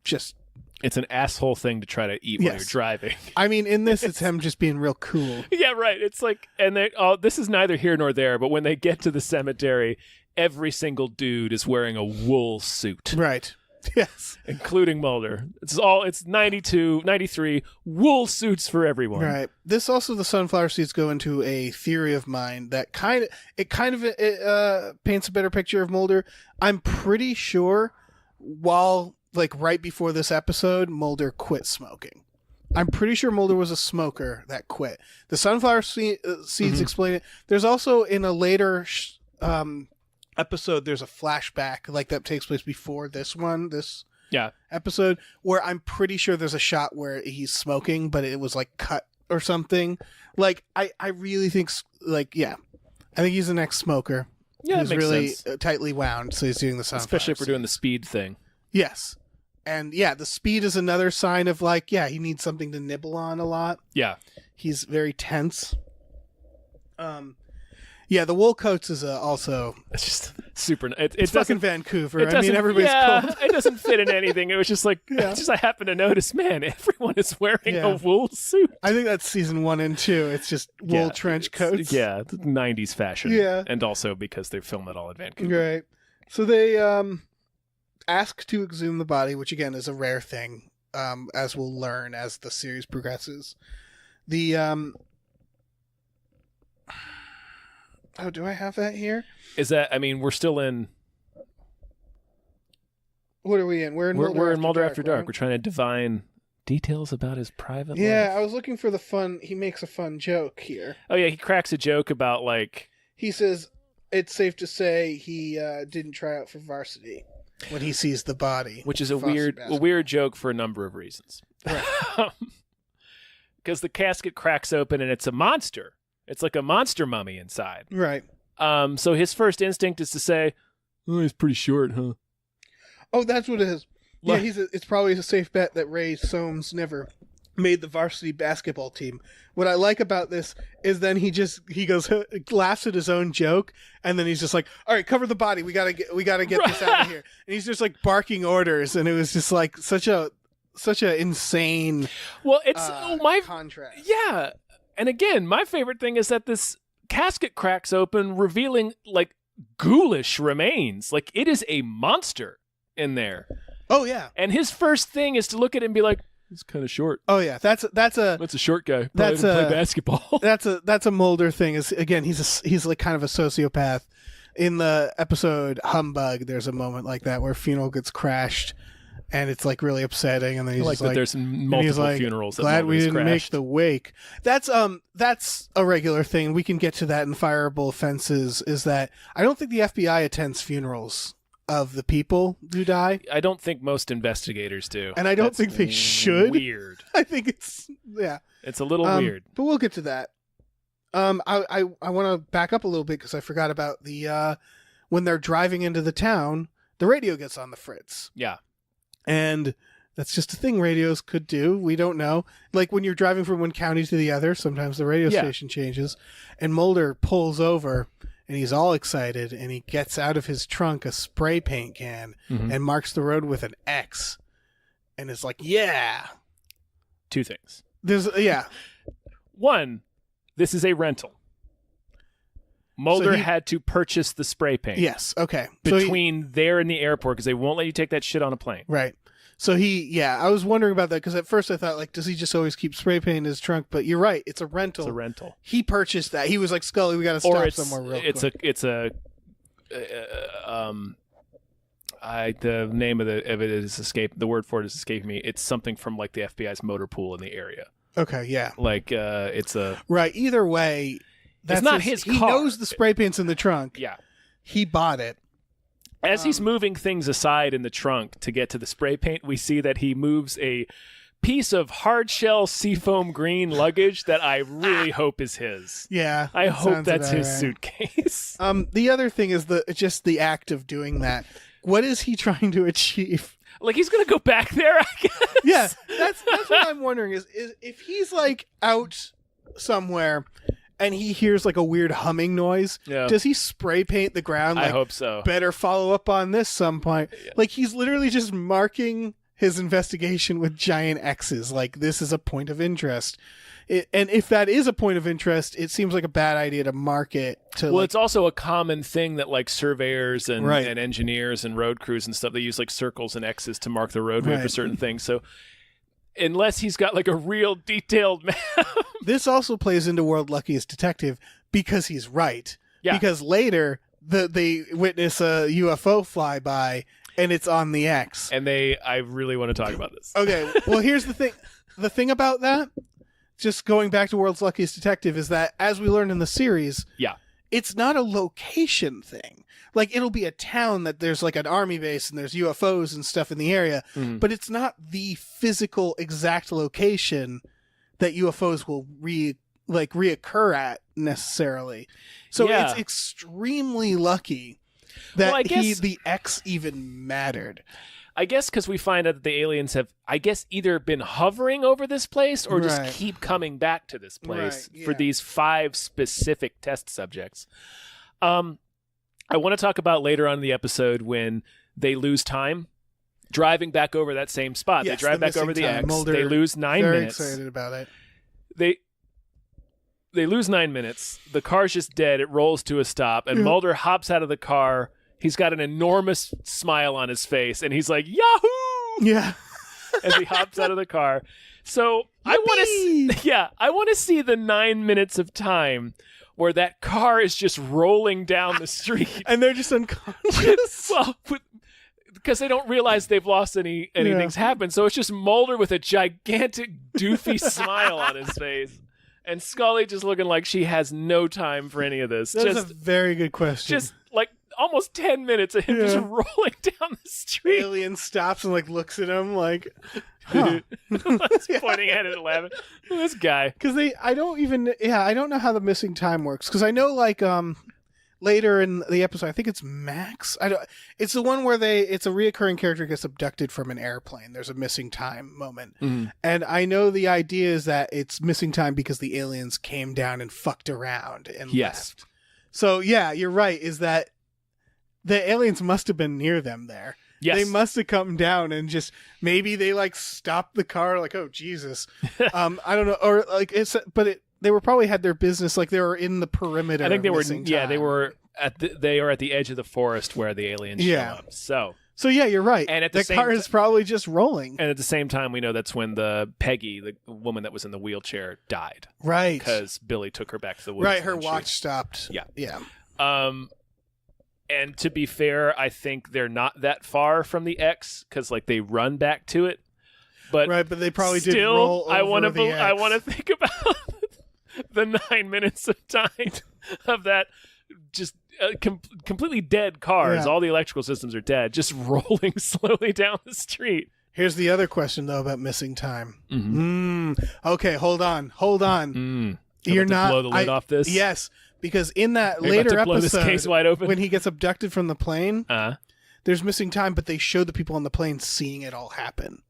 Just It's an asshole thing to try to eat while you're Yes. driving. I mean, in this, it's him just being real cool. Yeah, right. It's like, and this is neither here nor there, but when they get to the cemetery, every single dude is wearing a wool suit, Right. Yes. including Mulder. It's 92, 93 wool suits for everyone. Right. This also, the sunflower seeds go into a theory of mine that kind of paints a better picture of Mulder. I'm pretty sure right before this episode, Mulder quit smoking. I'm pretty sure Mulder was a smoker that quit. The sunflower seeds explain it. There's also in a later episode, there's a flashback that takes place before this episode, where I'm pretty sure there's a shot where he's smoking, but it was cut or something. I really think I think he's an ex-smoker. Yeah, he's that makes really sense. Tightly wound, so he's doing the sunflower. Especially if we're doing the speed thing. Yes. And the speed is another sign of he needs something to nibble on a lot. Yeah. He's very tense. The wool coats is also It's just super. it's fucking Vancouver. It doesn't, everybody's cold. it doesn't fit in anything. It was just I happened to notice, man, everyone is wearing a wool suit. I think that's season 1 and 2. It's just wool trench coats. Yeah, the 90s fashion. Yeah. And also because they film it all in Vancouver. Right. So they ask to exhume the body, which again is a rare thing, as we'll learn as the series progresses. The oh, do I have that here? Is that? I mean, we're still in. What are we in? We're in Mulder After Dark. right? We're trying to divine details about his private Yeah, life. I was looking for the fun. He makes a fun joke here. Oh yeah, he cracks a joke about He says it's safe to say he didn't try out for varsity when he sees the body, which is a Foster weird basketball. joke for a number of reasons. Right. Because the casket cracks open and it's a monster. It's like a monster mummy inside. Right. So his first instinct is to say, "Oh, he's pretty short, huh?" Oh, that's what it is. Like- Yeah, it's probably a safe bet that Ray Soames never made the varsity basketball team. What I like about this is then he goes laughs at his own joke, and then he's just like, "All right, cover the body. We gotta get this out of here." And he's just barking orders, and it was just such a insane. Well, it's my contrast. yeah. And again, my favorite thing is that this casket cracks open, revealing ghoulish remains. It is a monster in there. Oh yeah. And his first thing is to look at it and be like, "It's kind of short. Oh yeah. That's a That's a short guy. Probably didn't play basketball." that's a Mulder thing. Is again he's kind of a sociopath. In the episode Humbug, there's a moment like that where a funeral gets crashed, and it's really upsetting. And then he's that there's multiple funerals. That Glad we Mulder's didn't make crashed. the wake. That's a regular thing. We can get to that in Fireable Offenses. Is that I don't think the FBI attends funerals of the people who die. I don't think most investigators do, And I don't think they should. Weird. I think it's It's a little weird. but we'll get to that. I want to back up a little bit because I forgot about the when they're driving into the town, the radio gets on the fritz, Yeah. and that's just a thing radios could do. We don't know. When you're driving from one county to the other, sometimes the radio station changes, and Mulder pulls over. And he's all excited, and he gets out of his trunk a spray paint can and marks the road with an X, and it's yeah. Two things. There's One, this is a rental. Mulder he- had to purchase the spray paint. Yes. Okay. So Between there and the airport, because they won't let you take that shit on a plane. right. So I was wondering about that because at first I thought does he just always keep spray paint in his trunk? But you're right, it's a rental. It's a rental. He purchased that. He was like, Scully, we got to stop somewhere real quick. The name of it is escape. The word for it is escaping me. It's something from the FBI's motor pool in the area. Okay, yeah. It's a Right. Either way, that's not his He car. knows the spray paint's in the trunk. yeah. He bought it. As he's moving things aside in the trunk to get to the spray paint, we see that he moves a piece of hard shell seafoam green luggage that I really hope is his. Yeah. I that hope sounds that's about his right. suitcase. The other thing is just the act of doing that. What is he trying to achieve? He's gonna go back there, I guess. Yeah, that's what I'm wondering is if he's out somewhere and he hears a weird humming noise, Yeah. does he spray paint the ground? I hope so. Better follow up on this some point. Yeah. He's literally just marking his investigation with giant X's. Like, this is a point of interest. And if that is a point of interest, it seems like a bad idea to market to. Well, it's also a common thing that like surveyors and Right. engineers and road crews and stuff, they use like circles and X's to mark the roadway for certain things. So unless he's got like a real detailed map. This also plays into World Luckiest Detective because he's right. Yeah. Because later they witness a UFO flyby and it's on the X. And I really want to talk about this. Okay, well, here's the thing. The thing about that, just going back to World's Luckiest Detective, is that as we learned in the series, Yeah. it's not a location thing. Like, it'll be a town that there's like an army base and there's UFOs and stuff in the area, but it's not the physical exact location that UFOs will reoccur at necessarily. So Yeah. it's extremely lucky that Well, I guess- the X even mattered. I guess because we find out that the aliens have, I guess, either been hovering over this place or just Right. keep coming back to this place Right, for yeah. these 5 specific test subjects. I want to talk about later on in the episode when they lose time driving back over that same spot. Yes, they drive the back over missing the time. X. Mulder, They lose 9 very minutes. excited about it. They lose 9 minutes. The car's just dead. It rolls to a stop, and Mulder hops out of the car. He's got an enormous smile on his face, and he's like, Yahoo! Yeah. As he hops out of the car. So I want to see the 9 minutes of time where that car is just rolling down the street. And they're just unconscious. Because they don't realize they've lost anything's happened. So it's just Mulder with a gigantic doofy smile on his face. And Scully just looking like she has no time for any of this. That's a very good question. Just like almost 10 minutes of him just rolling down the street. Alien stops and like looks at him like, huh. Pointing at it and laughing. This guy. Because I don't know how the missing time works. Because I know like later in the episode, I think it's Max. It's the one where it's a reoccurring character gets abducted from an airplane. There's a missing time moment. And I know the idea is that it's missing time because the aliens came down and fucked around and left. So yeah, you're right, is that the aliens must have been near them there. Yes. They must have come down and just maybe they like stopped the car like, oh Jesus. I don't know, or like they were probably had their business, like they were in the perimeter. I think they were they were at the edge of the forest where the aliens show up. So yeah, you're right. And at the car is probably just rolling. And at the same time, we know that's when Peggy, the woman that was in the wheelchair, died. Right. Because Billy took her back to the woods. Right, her watch stopped. Yeah. Yeah. And to be fair, I think they're not that far from the X because like they run back to it. But right, but they probably still, did roll over I want the to think about the 9 minutes of time of that just completely dead cars. Yeah. All the electrical systems are dead, just rolling slowly down the street. Here's the other question though about missing time. Okay, hold on. You're not blow the lid off this. Yes, because in that Are you later about to blow this episode, case wide open? when he gets abducted from the plane, Uh-huh. there's missing time, but they show the people on the plane seeing it all happen.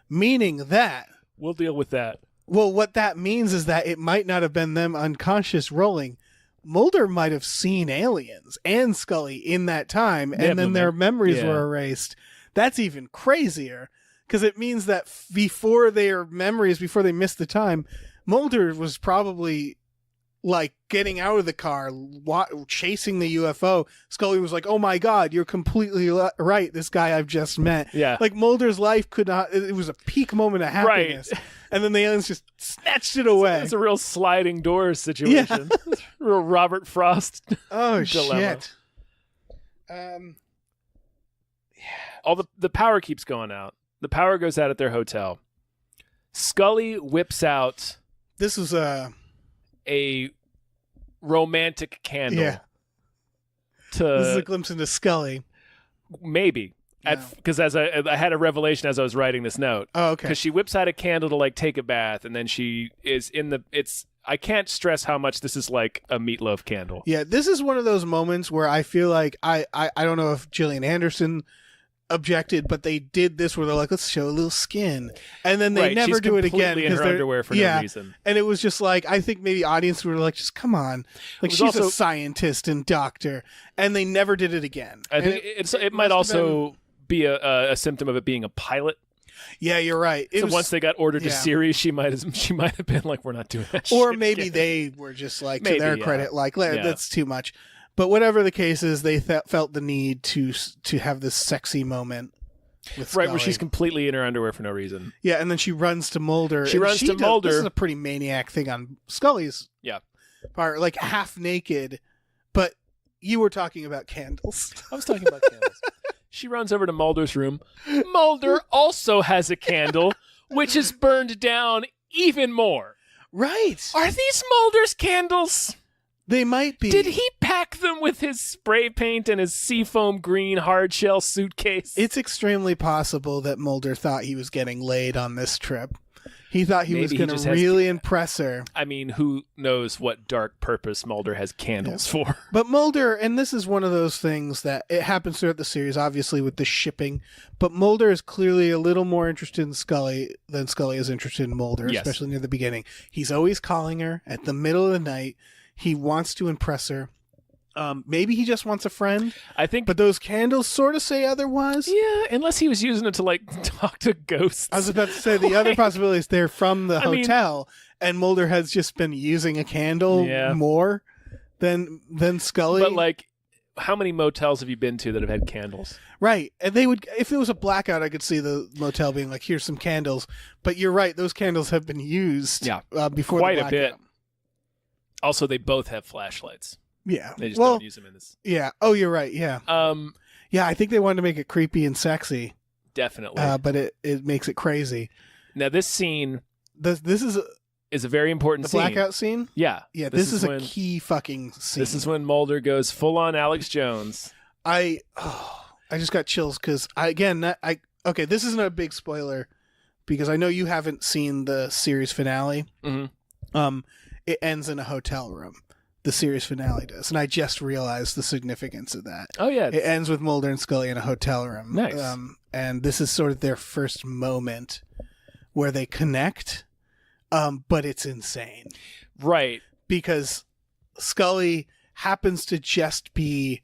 Meaning that, We'll deal with that. well, what that means is that it might not have been them unconscious rolling. Mulder might have seen aliens and Scully in that time, and then their memories were erased. That's even crazier, because it means that before they missed the time, Mulder was probably like getting out of the car, chasing the UFO. Scully was like, "Oh my God, you're completely right. This guy I've just met." Yeah. Like Mulder's life could not. It was a peak moment of happiness, and then the aliens just snatched it away. It's a real sliding doors situation. Real Robert Frost. Oh dilemma. shit. All the power keeps going out. The power goes out at their hotel. Scully whips out This was a romantic candle. Yeah. This is a glimpse into Scully. Maybe. Because as I had a revelation as I was writing this note. Oh, okay. Because she whips out a candle to like take a bath, and then she is I can't stress how much this is like a meatloaf candle. Yeah, this is one of those moments where I feel like I don't know if Gillian Anderson objected, but they did this where they're like, let's show a little skin, and then they never She's do it again completely in her underwear for no reason. And it was just like, I think maybe audience were like, just come on, like she's also a scientist and doctor, and they never did it again. I think it might also be a symptom of it being a pilot. Yeah, you're right. So once they got ordered to yeah. series, she might have been like, we're not doing that. Or shit maybe again. they were just like, Maybe, to their yeah. credit, like, Yeah. that's too much. But whatever the case is, they felt the need to have this sexy moment with right Scully. where she's completely in her underwear for no reason. Yeah, and then she runs to Mulder. She and runs to Mulder. This is a pretty maniac thing on Scully's Yeah. part, like half naked. But you were talking about candles. I was talking about candles. She runs over to Mulder's room. Mulder also has a candle, which is burned down even more. Right. Are these Mulder's candles? They might be. Did he pack them with his spray paint and his seafoam green hardshell suitcase? It's extremely possible that Mulder thought he was getting laid on this trip. He thought he was Maybe he going just to has really impress her. I mean, who knows what dark purpose Mulder has candles for? But Mulder, and this is one of those things that it happens throughout the series, obviously with the shipping, but Mulder is clearly a little more interested in Scully than Scully is interested in Mulder, Yes. especially near the beginning. He's always calling her at the middle of the night. He wants to impress her. Maybe he just wants a friend, I think, but those candles sort of say otherwise. yeah, unless he was using it to like talk to ghosts. I was about to say the other possibility is they're from the I mean- hotel, and Mulder has just been using a candle Yeah. more than Scully. But like, how many motels have you been to that have had candles? Right. And they would, if it was a blackout, I could see the motel being like, here's some candles. But you're right. Those candles have been used before Quite the a bit. blackout. Also, they both have flashlights. Yeah. They just well, don't use them in this. yeah. Oh, you're right. Yeah. Yeah. I think they wanted to make it creepy and sexy, Definitely. but it makes it crazy. Now, this scene This is is a very important the scene. blackout scene. Yeah. Yeah. This is a when, key fucking scene. This is when Mulder goes full on Alex Jones. I just got chills because okay, this isn't a big spoiler because I know you haven't seen the series finale. Mm-hmm. It ends in a hotel room. The series finale does, and I just realized the significance of that. Oh, yeah. It ends with Mulder and Scully in a hotel room. Nice. And this is sort of their first moment where they connect, but it's insane Right. because Scully happens to just be.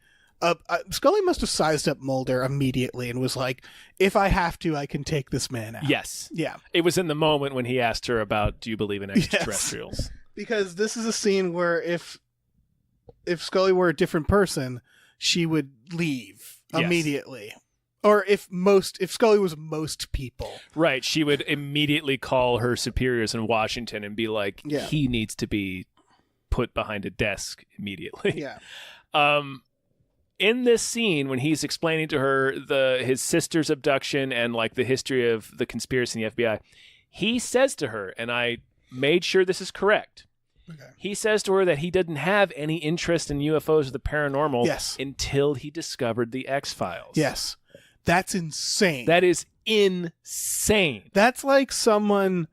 Scully must have sized up Mulder immediately and was like, if I have to, I can take this man out. Yes. Yeah. It was in the moment when he asked her about, do you believe in extraterrestrials? Because this is a scene where if Scully were a different person, she would leave Yes. immediately. Or if Scully was most people. Right. She would immediately call her superiors in Washington and be like, Yeah. he needs to be put behind a desk immediately. Yeah. In this scene, when he's explaining to her his sister's abduction and like the history of the conspiracy in the FBI, he says to her, and I made sure this is correct. Okay. He says to her that he didn't have any interest in UFOs or the paranormal Yes. until he discovered the X-Files. Yes. That's insane. That is insane. That's like someone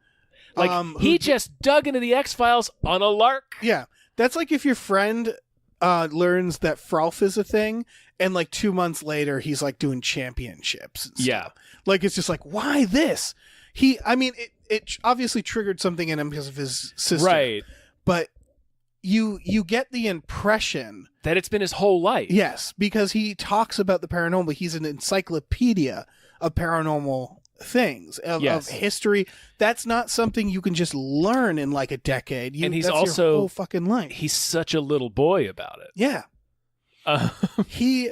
Like, he just dug into the X-Files on a lark. Yeah. That's like if your friend learns that Frolf is a thing and like 2 months later he's like doing championships and stuff. Yeah. Like it's just like, why this? It obviously triggered something in him because of his sister. Right. But you get the impression, That it's been his whole life. yes, because he talks about the paranormal. He's an encyclopedia of paranormal things, of history. That's not something you can just learn in like a decade. And he's that's also- your whole fucking life. He's such a little boy about it. Yeah. He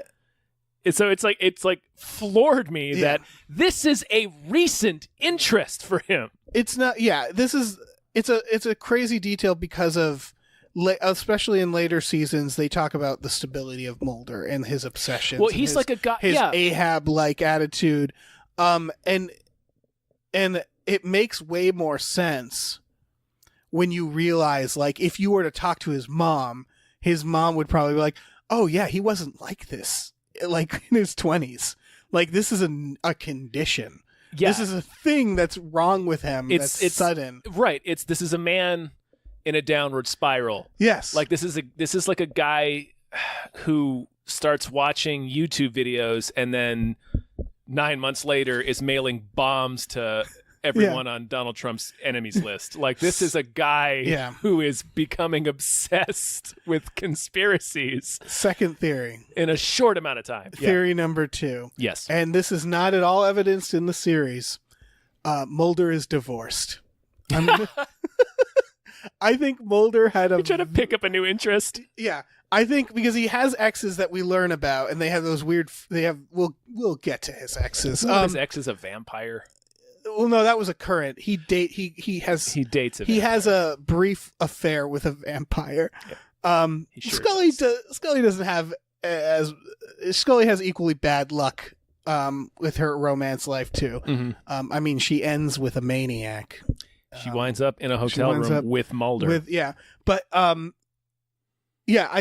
So it's like floored me Yeah. that this is a recent interest for him. it's not it's a crazy detail because of especially in later seasons they talk about the stability of Mulder and his obsessions. Well, and he's like a guy. his Yeah. Ahab like attitude. And it makes way more sense when you realize, like, if you were to talk to his mom would probably be like, oh yeah, he wasn't like this, like in his 20s. Like this is a condition. Yeah. This is a thing that's wrong with him. It's sudden. Right. This is a man in a downward spiral. Yes. Like this is like a guy who starts watching YouTube videos and then 9 months later is mailing bombs to everyone on Donald Trump's enemies list. Like this is a guy who is becoming obsessed with conspiracies Second theory. in a short amount of time. Theory number 2. Yes. And this is not at all evidenced in the series. Mulder is divorced. I think Mulder had a... You're trying to pick up a new interest. Yeah. I think because he has exes that we learn about, and they have those weird... We'll get to his exes. His ex is a vampire. Well, no, that was a current. He dates a vampire. He has a brief affair with a vampire. Yeah. Sure Scully doesn't have Scully has equally bad luck with her romance life too. Mm-hmm. I mean, she ends with a maniac. She winds up in a hotel room with Mulder. But I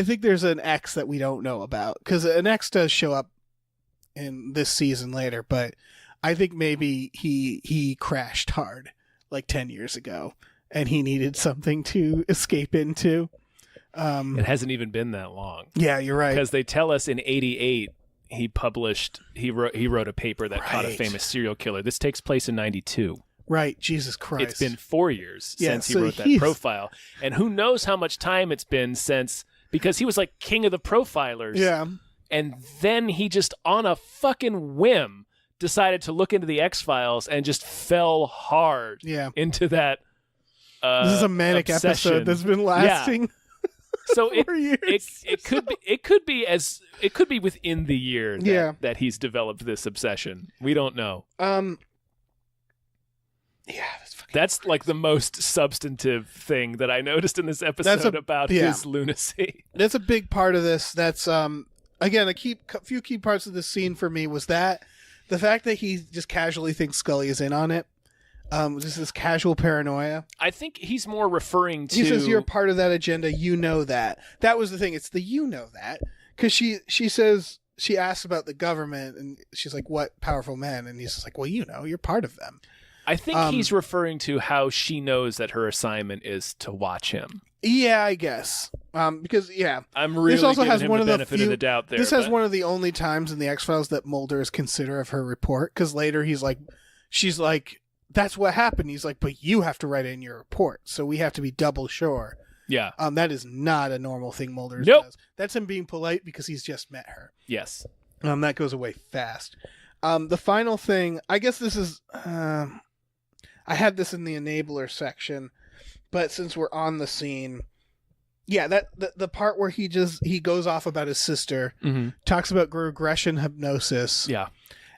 think there's an ex that we don't know about, because an ex does show up in this season later, but I think maybe he crashed hard like 10 years ago and he needed something to escape into. It hasn't even been that long. Yeah, you're right. Because they tell us in 88 he wrote a paper that caught a famous serial killer. This takes place in 92. Right, Jesus Christ. It's been 4 years since he wrote that profile. And who knows how much time it's been since, because he was like king of the profilers. Yeah. And then he just, on a fucking whim, decided to look into the X-Files and just fell hard into that this is a manic obsession. Episode that's been lasting so years. it could be within the year that he's developed this obsession. We don't know. That's like the most substantive thing that I noticed in this episode about his lunacy. That's a big part of this. That's again, few key parts of this scene for me was that the fact that he just casually thinks Scully is in on it. Just this casual paranoia. I think he's more referring to... He says, you're part of that agenda, you know that. That was the thing, it's the you know that. Because she says, she asks about the government, and she's like, what powerful men? And he's just like, well, you know, you're part of them. I think he's referring to how she knows that her assignment is to watch him. Yeah, I guess. Because, I'm really giving him the benefit of the doubt there. This has one of the only times in the X-Files that Mulder is considerate of her report, because later she's like, that's what happened. He's like, but you have to write in your report, so we have to be double sure. Yeah. That is not a normal thing Mulder does. That's him being polite because he's just met her. Yes. That goes away fast. The final thing, I guess this is... I had this in the enabler section, but since we're on the scene... Yeah, the part where he goes off about his sister, talks about regression hypnosis,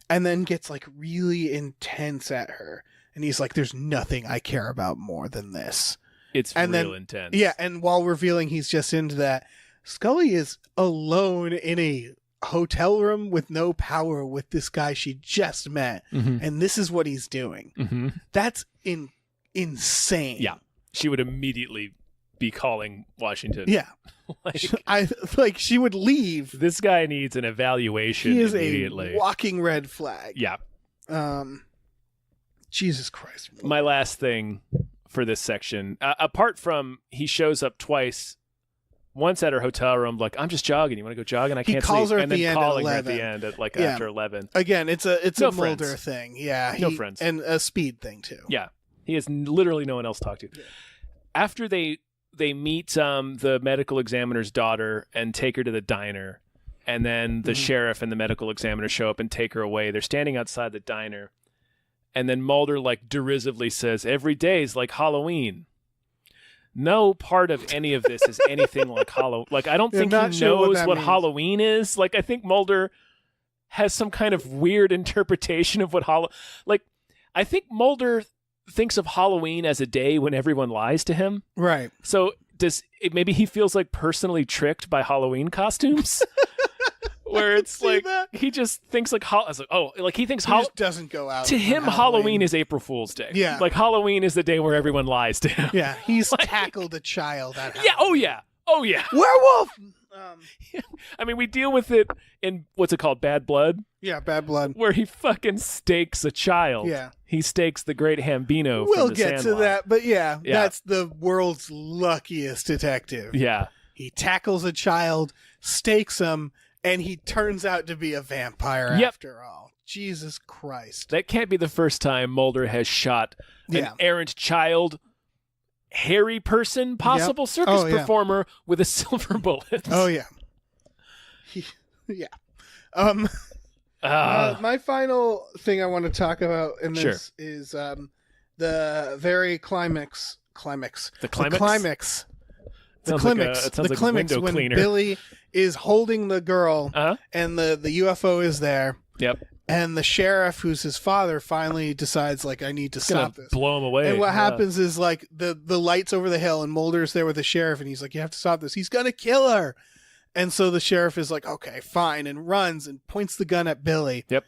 and then gets like really intense at her, and he's like, "There's nothing I care about more than this." It's real intense. Yeah, and while revealing he's just into that, Scully is alone in a hotel room with no power with this guy she just met, and this is what he's doing. That's insane. Yeah, she would immediately be calling Washington. Yeah. She would leave. This guy needs an evaluation immediately. He is a walking red flag. Yeah. Jesus Christ. My last thing for this section, apart from he shows up twice, once at her hotel room, like, I'm just jogging. You want to go jogging? I can't sleep. He calls her and at the then end calling at her 11. at the end at like after 11. Again, it's a No Mulder friends. thing. Yeah. No friends. And a speed thing too. Yeah. He has literally no one else to talk to. Yeah. After they meet the medical examiner's daughter and take her to the diner, and then the sheriff and the medical examiner show up and take her away. They're standing outside the diner, and then Mulder like derisively says, "Every day's like Halloween." No part of any of this is anything like Halloween. Like, I don't think he knows what Halloween is. Like, I think Mulder has some kind of weird interpretation of what I think Mulder thinks of Halloween as a day when everyone lies to him. Right. So maybe he feels like personally tricked by Halloween costumes, where it's like he just thinks like he thinks he just doesn't go out. To him, Halloween is April Fool's Day. Yeah. Like Halloween is the day where everyone lies to him. Yeah. He's tackled a child at Yeah. Oh yeah. Oh yeah. Werewolf. I mean, we deal with it in what's it called, Bad Blood? Yeah, Bad Blood, where he fucking stakes a child. Yeah, he stakes the great Hambino. We'll from the get Sandlot. to that, but yeah, that's the world's luckiest detective. Yeah, he tackles a child, stakes him, and he turns out to be a vampire after all. Jesus Christ, that can't be the first time Mulder has shot an errant child. Hairy person, possible circus performer with a silver bullet. Oh yeah. Yeah. My final thing I want to talk about in this Sure. is the very climax. The climax? The climax. Sounds like a climax window when cleaner. Billy is holding the girl Uh-huh. and the UFO is there. Yep. And the sheriff, who's his father, finally decides, like, I need to It's gonna stop this. blow him away. And what Yeah. happens is, like, the lights over the hill, and Mulder's there with the sheriff, and he's like, you have to stop this. He's going to kill her. And so the sheriff is like, okay, fine, and runs and points the gun at Billy. Yep.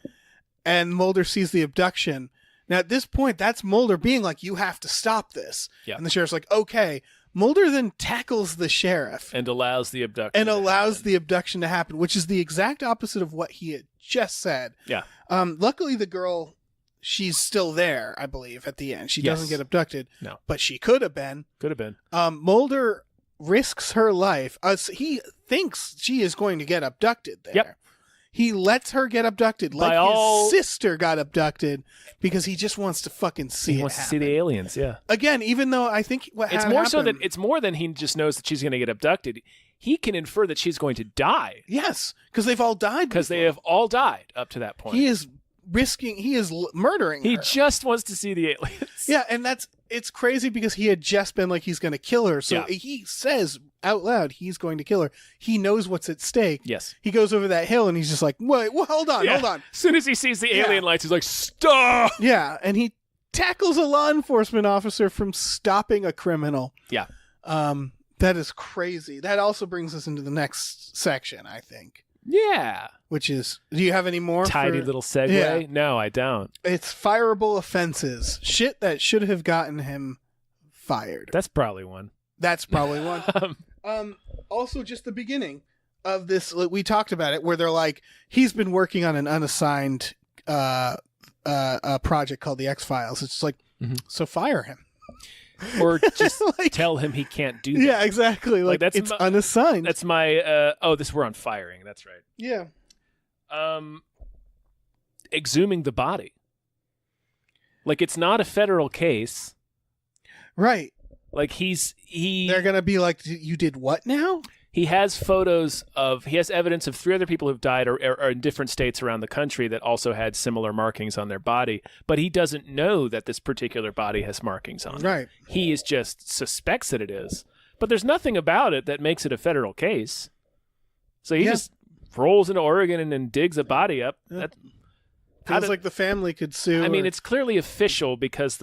And Mulder sees the abduction. Now, at this point, that's Mulder being like, you have to stop this. Yep. And the sheriff's like, okay. Mulder then tackles the sheriff And allows the abduction. and to allows happen. the abduction to happen, which is the exact opposite of what he had just said. Yeah. Luckily, the girl, she's still there, I believe, at the end. She Yes. doesn't get abducted. No. But she could have been. Could have been. Mulder risks her life. He thinks she is going to get abducted there. Yep. He lets her get abducted, like his sister got abducted, because he just wants to fucking see He it wants to happen. see the aliens. Yeah. Again, even though I think It's more than he just knows that she's going to get abducted. He can infer that she's going to die Yes, because they've all died. because they before. have all died up to that point. He is murdering He her. just wants to see the aliens. Yeah, and it's crazy because he had just been like, he's going to kill her. So Yeah. he says out loud he's going to kill her. He knows what's at stake. Yes. He goes over that hill and he's just like, wait, well, hold on. As soon as he sees the alien lights, he's like, stop. Yeah, and he tackles a law enforcement officer from stopping a criminal. Yeah. That is crazy. That also brings us into the next section, I think, Yeah. which is, do you have any more? Tidy little segue. Yeah. No, I don't. It's fireable offenses. Shit that should have gotten him fired. That's probably one. That's probably one. Also, just the beginning of this, like, we talked about it, where they're like, he's been working on an unassigned project called the X-Files. It's just like, so fire him. Or just Like- tell him he can't do that. Yeah, exactly. Like, that's it's my- unassigned. That's my we're on firing. That's right. yeah. Exhuming the body. Like, it's not a federal case. Right. Like, They're going to be like, you did what now? he has evidence of 3 other people who've died or in different states around the country that also had similar markings on their body, but he doesn't know that this particular body has markings on it. Right. He is just suspects that it is, but there's nothing about it that makes it a federal case. So he just rolls into Oregon and digs a body up. Yeah. That, Feels like the family could sue. I mean, or- it's clearly official because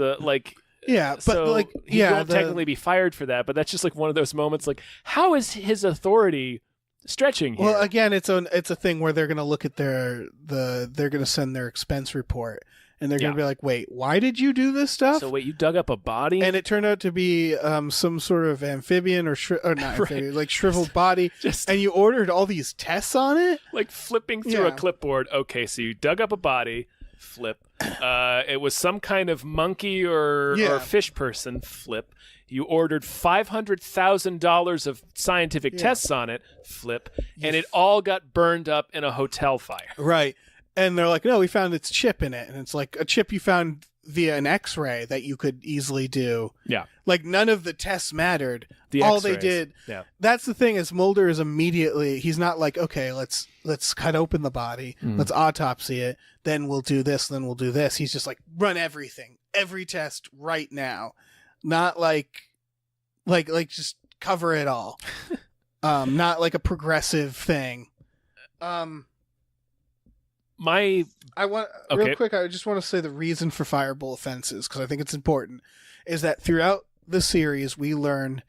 yeah, but so like, he yeah, won't technically be fired for that, but that's just like one of those moments. Like, how is his authority stretching here? Well, again, it's a thing where they're going to look at they're going to send their expense report, and they're going to be like, wait, why did you do this stuff? So wait, you dug up a body? And it turned out to be some sort of amphibian or not amphibian, like shriveled body, Just- and you ordered all these tests on it. like flipping through Yeah. a clipboard. Okay, so you dug up a body, flip. It was some kind of monkey or fish person, flip. You ordered $500,000 of scientific tests on it, flip, and it all got burned up in a hotel fire. Right. And they're like, no, we found its chip in it. And it's like a chip you found via an X-ray that you could easily do. Yeah. Like, none of the tests mattered. The All they X-rays. did. Yeah. That's the thing, is Mulder is immediately, he's not like, okay, let's cut open the body. Let's autopsy it. Then we'll do this. Then we'll do this. He's just like, run everything. Every test right now. Not like just cover it all. Not like a progressive thing. My I want Okay. real quick. I just want to say the reason for fireable offenses, because I think it's important, is that throughout the series we learn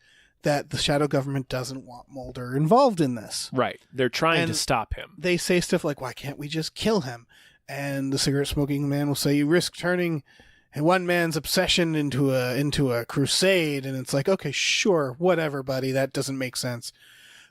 that the shadow government doesn't want Mulder involved in this. right, they're trying And to stop him. They say stuff like, "Why can't we just kill him?" And the cigarette smoking man will say, "You risk turning one man's obsession into a crusade." And it's like, okay, sure, whatever, buddy. That doesn't make sense.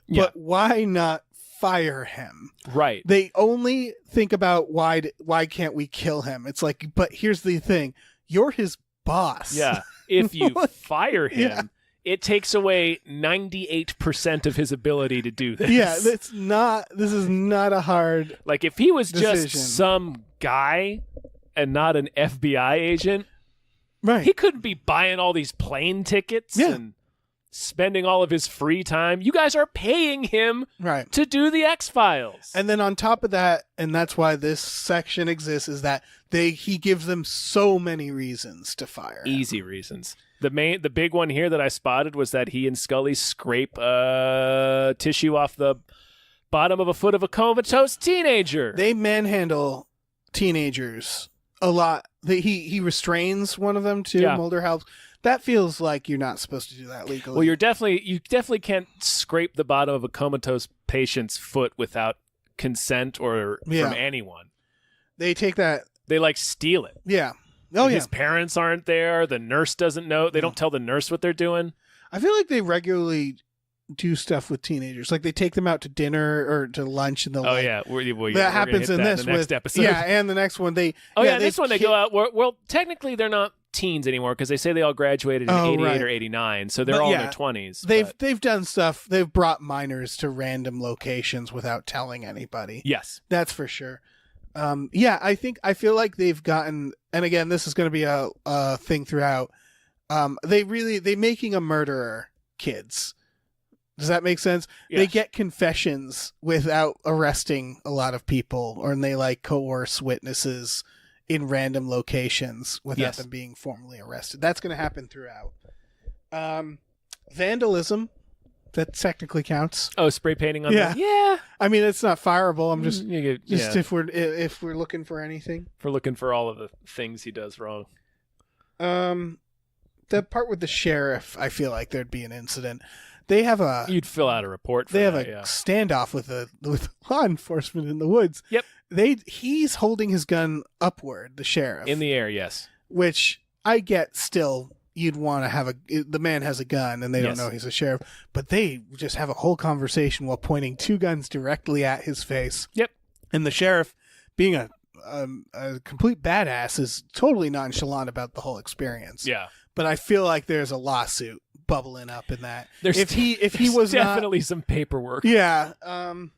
Yeah. But why not fire him? Right. They only think about why can't we kill him? It's like, but here's the thing: you're his boss. Yeah. If you Like, fire him, yeah. it takes away 98% of his ability to do this. Yeah, this is not a hard. Like, if he was decision. just some guy and not an FBI agent, Right. he couldn't be buying all these plane tickets Yeah. and spending all of his free time. You guys are paying him Right. to do the X-Files. And then on top of that, and that's why this section exists, is that he gives them so many reasons to fire him. Easy reasons. The big one here that I spotted was that he and Scully scrape tissue off the bottom of a foot of a comatose teenager. They manhandle teenagers a lot. He restrains one of them too. Yeah. Mulder helps. That feels like you're not supposed to do that legally. Well, you definitely can't scrape the bottom of a comatose patient's foot without consent or from anyone. They take that. They steal it. Yeah. Oh, His parents aren't there. The nurse doesn't know. They don't tell the nurse what they're doing. I feel like they regularly do stuff with teenagers. Like they take them out to dinner or to lunch, and they'll. Oh yeah, that happens in this next episode. Yeah, and the next one they. This one they go out. Well, technically they're not teens anymore because they say they all graduated in 88 or 89, so they're all in their 20s. They've done stuff. They've brought minors to random locations without telling anybody. Yes, that's for sure. I feel like they've gotten, and again, this is going to be a thing throughout. They making a murderer kids. Does that make sense? Yes. They get confessions without arresting a lot of people, and they coerce witnesses in random locations without them being formally arrested. That's going to happen throughout. Vandalism, that technically counts. Oh, spray painting on Yeah. them? Yeah. I mean, it's not fireable. I'm just Yeah. if we're looking for anything. If we're looking for all of the things he does wrong. The part with the sheriff, I feel like there'd be an incident. They have You'd fill out a report for they have that, a standoff with law enforcement in the woods. Yep. He's holding his gun upward, the sheriff. In the air, yes. Which I get still, you'd want to have the man has a gun and they don't know he's a sheriff, but they just have a whole conversation while pointing two guns directly at his face. Yep. And the sheriff, being a complete badass, is totally nonchalant about the whole experience. Yeah. But I feel like there's a lawsuit bubbling up in that. There's if he was definitely some paperwork. Yeah. And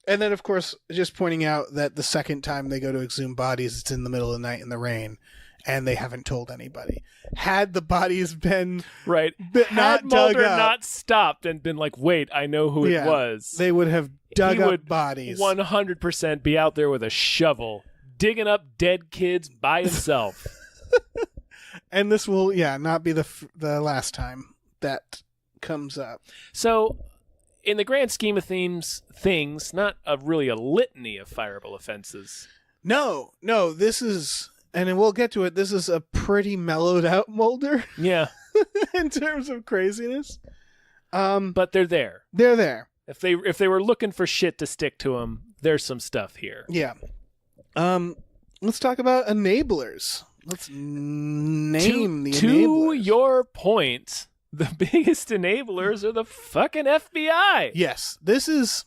then, of course, just pointing out that the second time they go to exhume bodies, it's in the middle of the night in the rain, and they haven't told anybody. Had the bodies been right, not had dug Mulder up, not stopped and been like, "Wait, I know who it was," they would have dug up bodies. 100% be out there with a shovel, digging up dead kids by himself. And this will, not be the last time that comes up. So, in the grand scheme of things, not really a litany of fireable offenses. No, this is, and we'll get to it, this is a pretty mellowed out Mulder. Yeah. In terms of craziness. But they're there. They're there. If they were looking for shit to stick to them, there's some stuff here. Yeah. Let's talk about enablers. Let's name the enablers. To your point, the biggest enablers are the fucking FBI. Yes, this is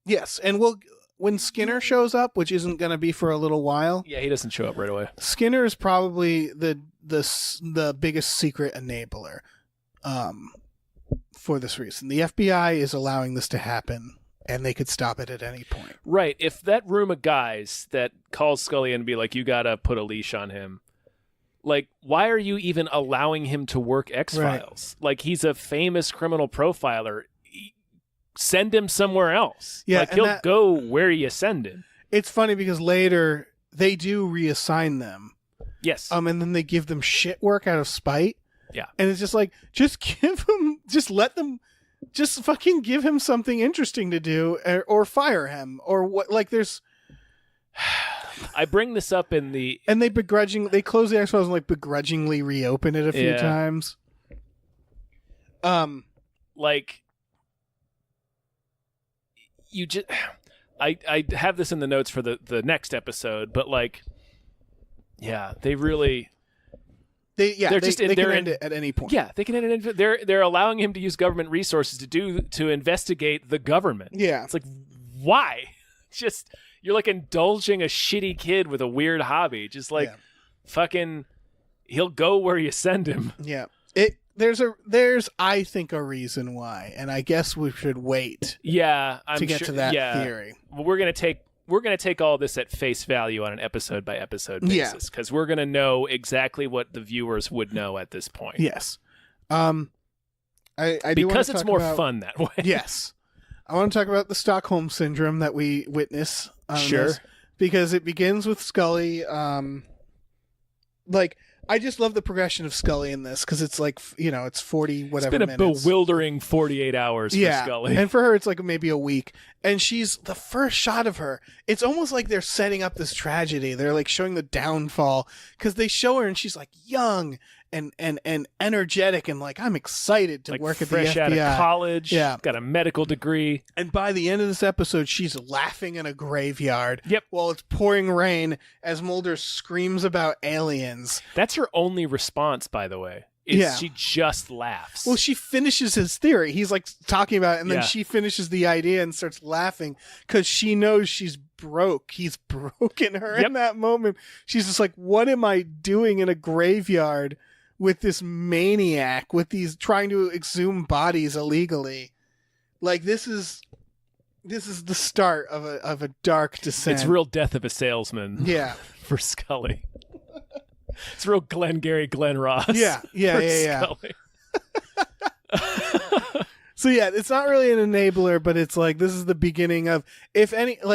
yes, and when Skinner shows up, which isn't going to be for a little while. Yeah, he doesn't show up right away. Skinner is probably the biggest secret enabler, for this reason. The FBI is allowing this to happen, and they could stop it at any point. Right. If that room of guys that calls Scully and be like, "You gotta put a leash on him," why are you even allowing him to work X-Files? Right. He's a famous criminal profiler. Send him somewhere else. Yeah, he'll go where you send him. It's funny because later they do reassign them. Yes. And then they give them shit work out of spite. Yeah. And it's just just fucking give him something interesting to do, or fire him, or what? There's. I bring this up in the, and they close the X-Files and begrudgingly reopen it a few times. You just, I have this in the notes for the next episode, but they really. They can end it at any point. Yeah, they can end it. They're allowing him to use government resources to investigate the government. Yeah, it's why? Just you're indulging a shitty kid with a weird hobby. Just fucking, he'll go where you send him. Yeah, there's I think a reason why, and I guess we should wait. Yeah, to get to that theory. Well, we're gonna take we're gonna take all this at face value on an episode by episode Yeah. basis because we're gonna know exactly what the viewers would know at this point. Yes. I do wanna because it's talk more about- fun that way. Yes. I want to talk about the Stockholm Syndrome that we witness. On Sure. this, because it begins with Scully. Like, I just love the progression of Scully in this because it's like, it's 40 whatever It's been a minutes. bewildering 48 hours for Scully. And for her, it's like maybe a week. And she's the first shot of her. It's almost like they're setting up this tragedy. They're like showing the downfall because they show her and she's like young and energetic and like, I'm excited to like work at the fresh FBI. out of college, Yeah. got a medical degree. And by the end of this episode, she's laughing in a graveyard. Yep. While it's pouring rain as Mulder screams about aliens. That's her only response, by the way. Is Yeah. she just laughs. Well, she finishes his theory. He's like talking about it, and then Yeah. she finishes the idea and starts laughing because she knows she's broke. He's broken her Yep. in that moment. She's just like, what am I doing in a graveyard with this maniac, with these trying to exhume bodies illegally? Like, this is the start of a dark descent. It's real death of a salesman Yeah. for Scully. It's real Glengarry Glen Ross. Yeah. for Scully. So yeah, it's not really an enabler, but it's like this is the beginning of, if anything,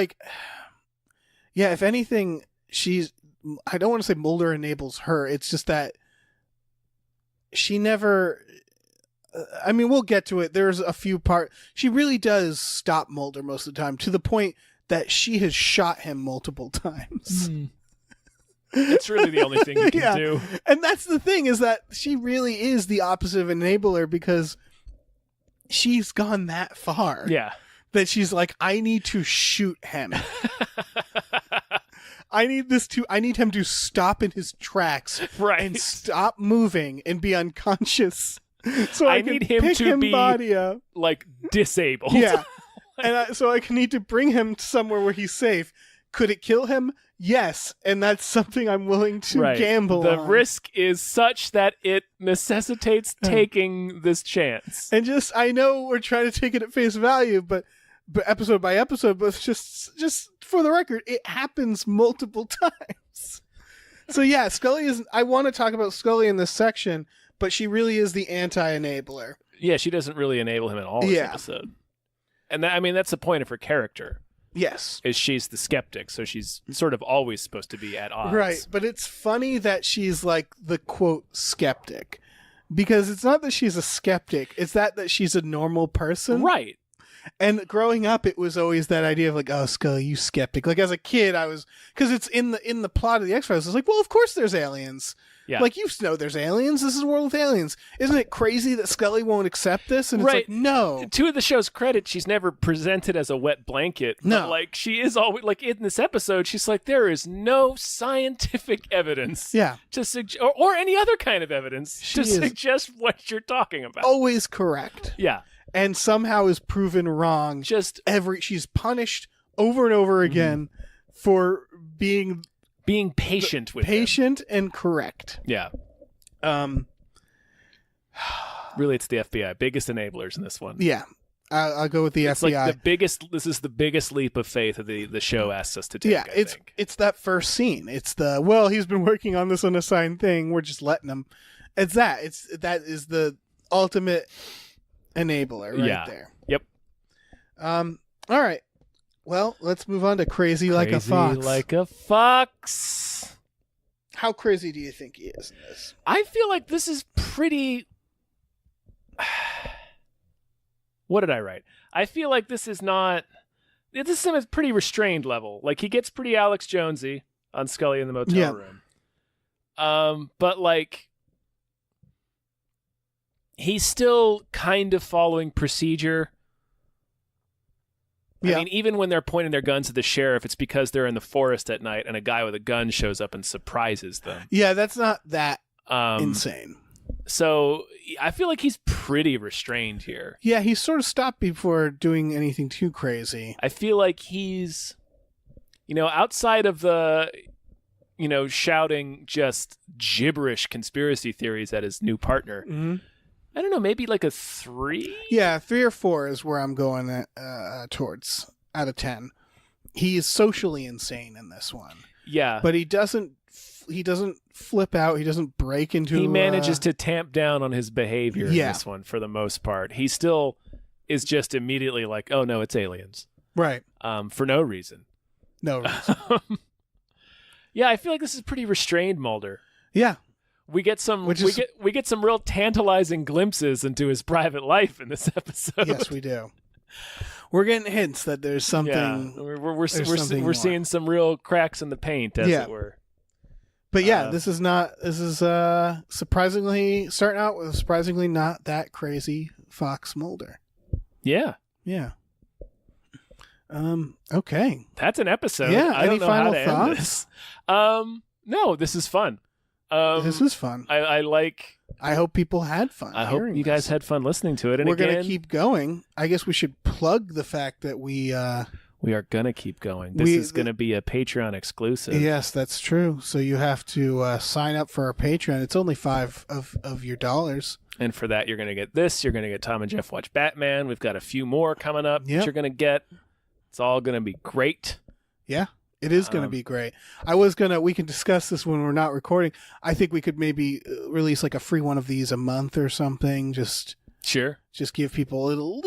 I don't want to say Mulder enables her. It's just that she never. I mean, we'll get to it. There's a few she really does stop Mulder most of the time, to the point that she has shot him multiple times. It's really the only thing you can Yeah. do. And that's the thing, is that she really is the opposite of enabler, because she's gone that far. Yeah. That she's like, I need to shoot him. I need him to stop in his tracks Right. and stop moving and be unconscious. So I I can need him pick to him be- body up. Like disabled. Yeah. And so I can need to bring him somewhere where he's safe. Could it kill him? Yes. And that's something I'm willing to Right. gamble The on. risk is such that it necessitates taking this chance. And just, I know we're trying to take it at face value, but episode by episode, but just for the record, it happens multiple times. So yeah, Scully is, I want to talk about Scully in this section, but she really is the anti-enabler. Yeah, she doesn't really enable him at all this episode. And that's the point of her character. Yes. Is she's the skeptic, so she's sort of always supposed to be at odds. Right. But it's funny that she's like the quote skeptic, because it's not that she's a skeptic, it's that she's a normal person. Right. And growing up, it was always that idea of like, oh, Scully, you skeptic. Like as a kid, I was, because it's in the plot of the X-Files. It's like, well, of course there's aliens. Yeah. Like, you know there's aliens. This is a world with aliens. Isn't it crazy that Scully won't accept this? And it's Right. like, no. To the show's credit, she's never presented as a wet blanket. But No. like she is always like in this episode, she's like, there is no scientific evidence. Yeah. To or any other kind of evidence She to is suggest what you're talking about. always correct. Yeah. And somehow is proven wrong. Just She's punished over and over again for being patient with him. patient and correct. Yeah. Really, it's the FBI. Biggest enablers in this one. Yeah. I'll go with the It's FBI. like this is the biggest leap of faith that the show asks us to take. Yeah, I think. it's that first scene. It's he's been working on this unassigned thing. We're just letting him. That is the ultimate enabler right there. Yep. All right. Well, let's move on to Crazy Like a Fox. Like a fox. How crazy do you think he is in this? I feel like this is pretty. What did I write? I feel like this is not. This is a pretty restrained level. Like he gets pretty Alex Jonesy on Scully in the motel room. But like he's still kind of following procedure. Yeah. I mean, even when they're pointing their guns at the sheriff, it's because they're in the forest at night and a guy with a gun shows up and surprises them. Yeah, that's not that Um, insane. So I feel like he's pretty restrained here. Yeah, he's sort of stopped before doing anything too crazy. I feel like he's, outside of the, shouting just gibberish conspiracy theories at his new partner. Mm-hmm. I don't know, maybe like a 3? Yeah, 3 or 4 is where I'm going towards out of 10. he is socially insane in this one. Yeah. But he doesn't flip out. He doesn't break into. He manages to tamp down on his behavior in Yeah. this one for the most part. He still is just immediately like, oh no, it's aliens. Right. For no reason. No reason. Yeah, I feel like this is pretty restrained Mulder. Yeah. We get some we get some real tantalizing glimpses into his private life in this episode. Yes, we do. We're getting hints that there's something. Yeah, we're something we're more. seeing some real cracks in the paint, as it were. But yeah, this is surprisingly starting out with a surprisingly not that crazy Fox Mulder. Yeah. Yeah. Okay. That's an episode. Yeah, I any don't know final how to thoughts? end this. No, this is fun. This was fun. I like. I hope people had fun. I hope you guys had fun listening to it. And we're again, gonna keep going. I guess we should plug the fact that we are gonna keep going. This is gonna be a Patreon exclusive. Yes, that's true. So you have to sign up for our Patreon. It's only $5 of your dollars. And for that, you're gonna get this. You're gonna get Tom and Jeff Watch Batman. We've got a few more coming up that you're gonna get. It's all gonna be great. Yeah. It is going to be great. We can discuss this when we're not recording. I think we could maybe release like a free one of these a month or something. Just give people a little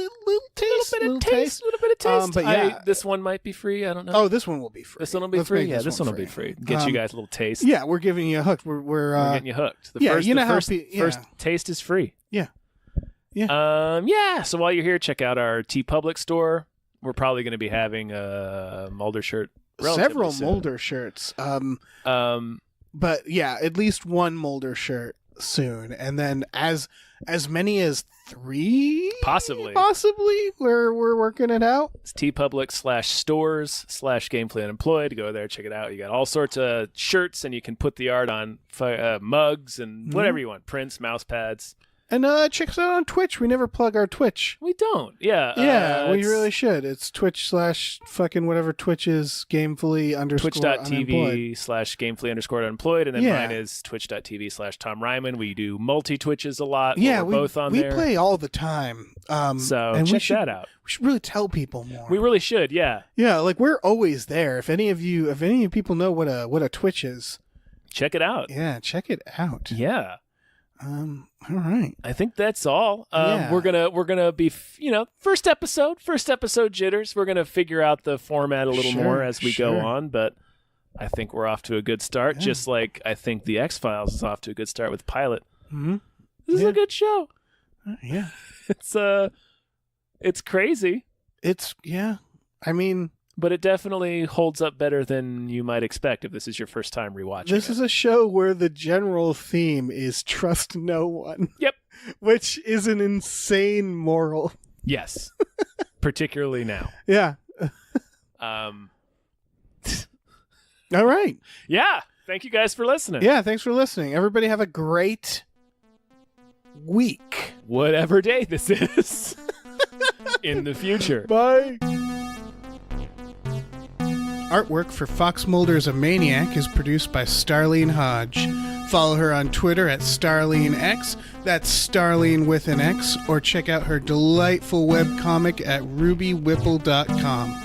taste. A little bit of taste. But yeah. This one might be free. I don't know. Oh, this one will be free. This one will be Let's free. make Yeah, this one will be free. Get you guys a little taste. Yeah, we're giving you a hook. We're getting you hooked. First taste is free. Yeah. Yeah. So while you're here, check out our TeePublic store. We're probably going to be having a Mulder shirt. Several soon. Mulder shirts. But yeah, at least one Mulder shirt soon, and then as many as 3, possibly. We're working it out. It's TeePublic/stores/Gamefully Unemployed. Go there, check it out. You got all sorts of shirts, and you can put the art on mugs and whatever you want, prints, mouse pads. And check us out on Twitch. We never plug our Twitch. We don't. Yeah. We really should. It's Twitch/fucking whatever Twitch is, Gamefully _ Twitch.tv/Gamefully_unemployed. And then mine is Twitch.tv/Tom Ryman. We do multi-Twitches a lot. Yeah, we're both on we there. We play all the time. So check that out. We should really tell people more. We really should, yeah. Yeah, like we're always there. If any of you people know what a Twitch is, check it out. Yeah, check it out. Yeah. All right. I think that's all. We're gonna be, first episode jitters. We're gonna figure out the format a little more as we go on, but I think we're off to a good start. Just like I think the X-Files is off to a good start with pilot. Mm-hmm. This is a good show. Yeah, it's crazy. But it definitely holds up better than you might expect if this is your first time rewatching. This is a show where the general theme is trust no one. Yep. Which is an insane moral. Yes. Particularly now. Yeah. All right. Yeah. Thank you guys for listening. Yeah, thanks for listening. Everybody have a great week. Whatever day this is. In the future. Bye. Artwork for Fox Mulder's A Maniac is produced by Starlene Hodge. Follow her on Twitter at StarleneX, that's Starlene with an X, or check out her delightful webcomic at rubywhipple.com.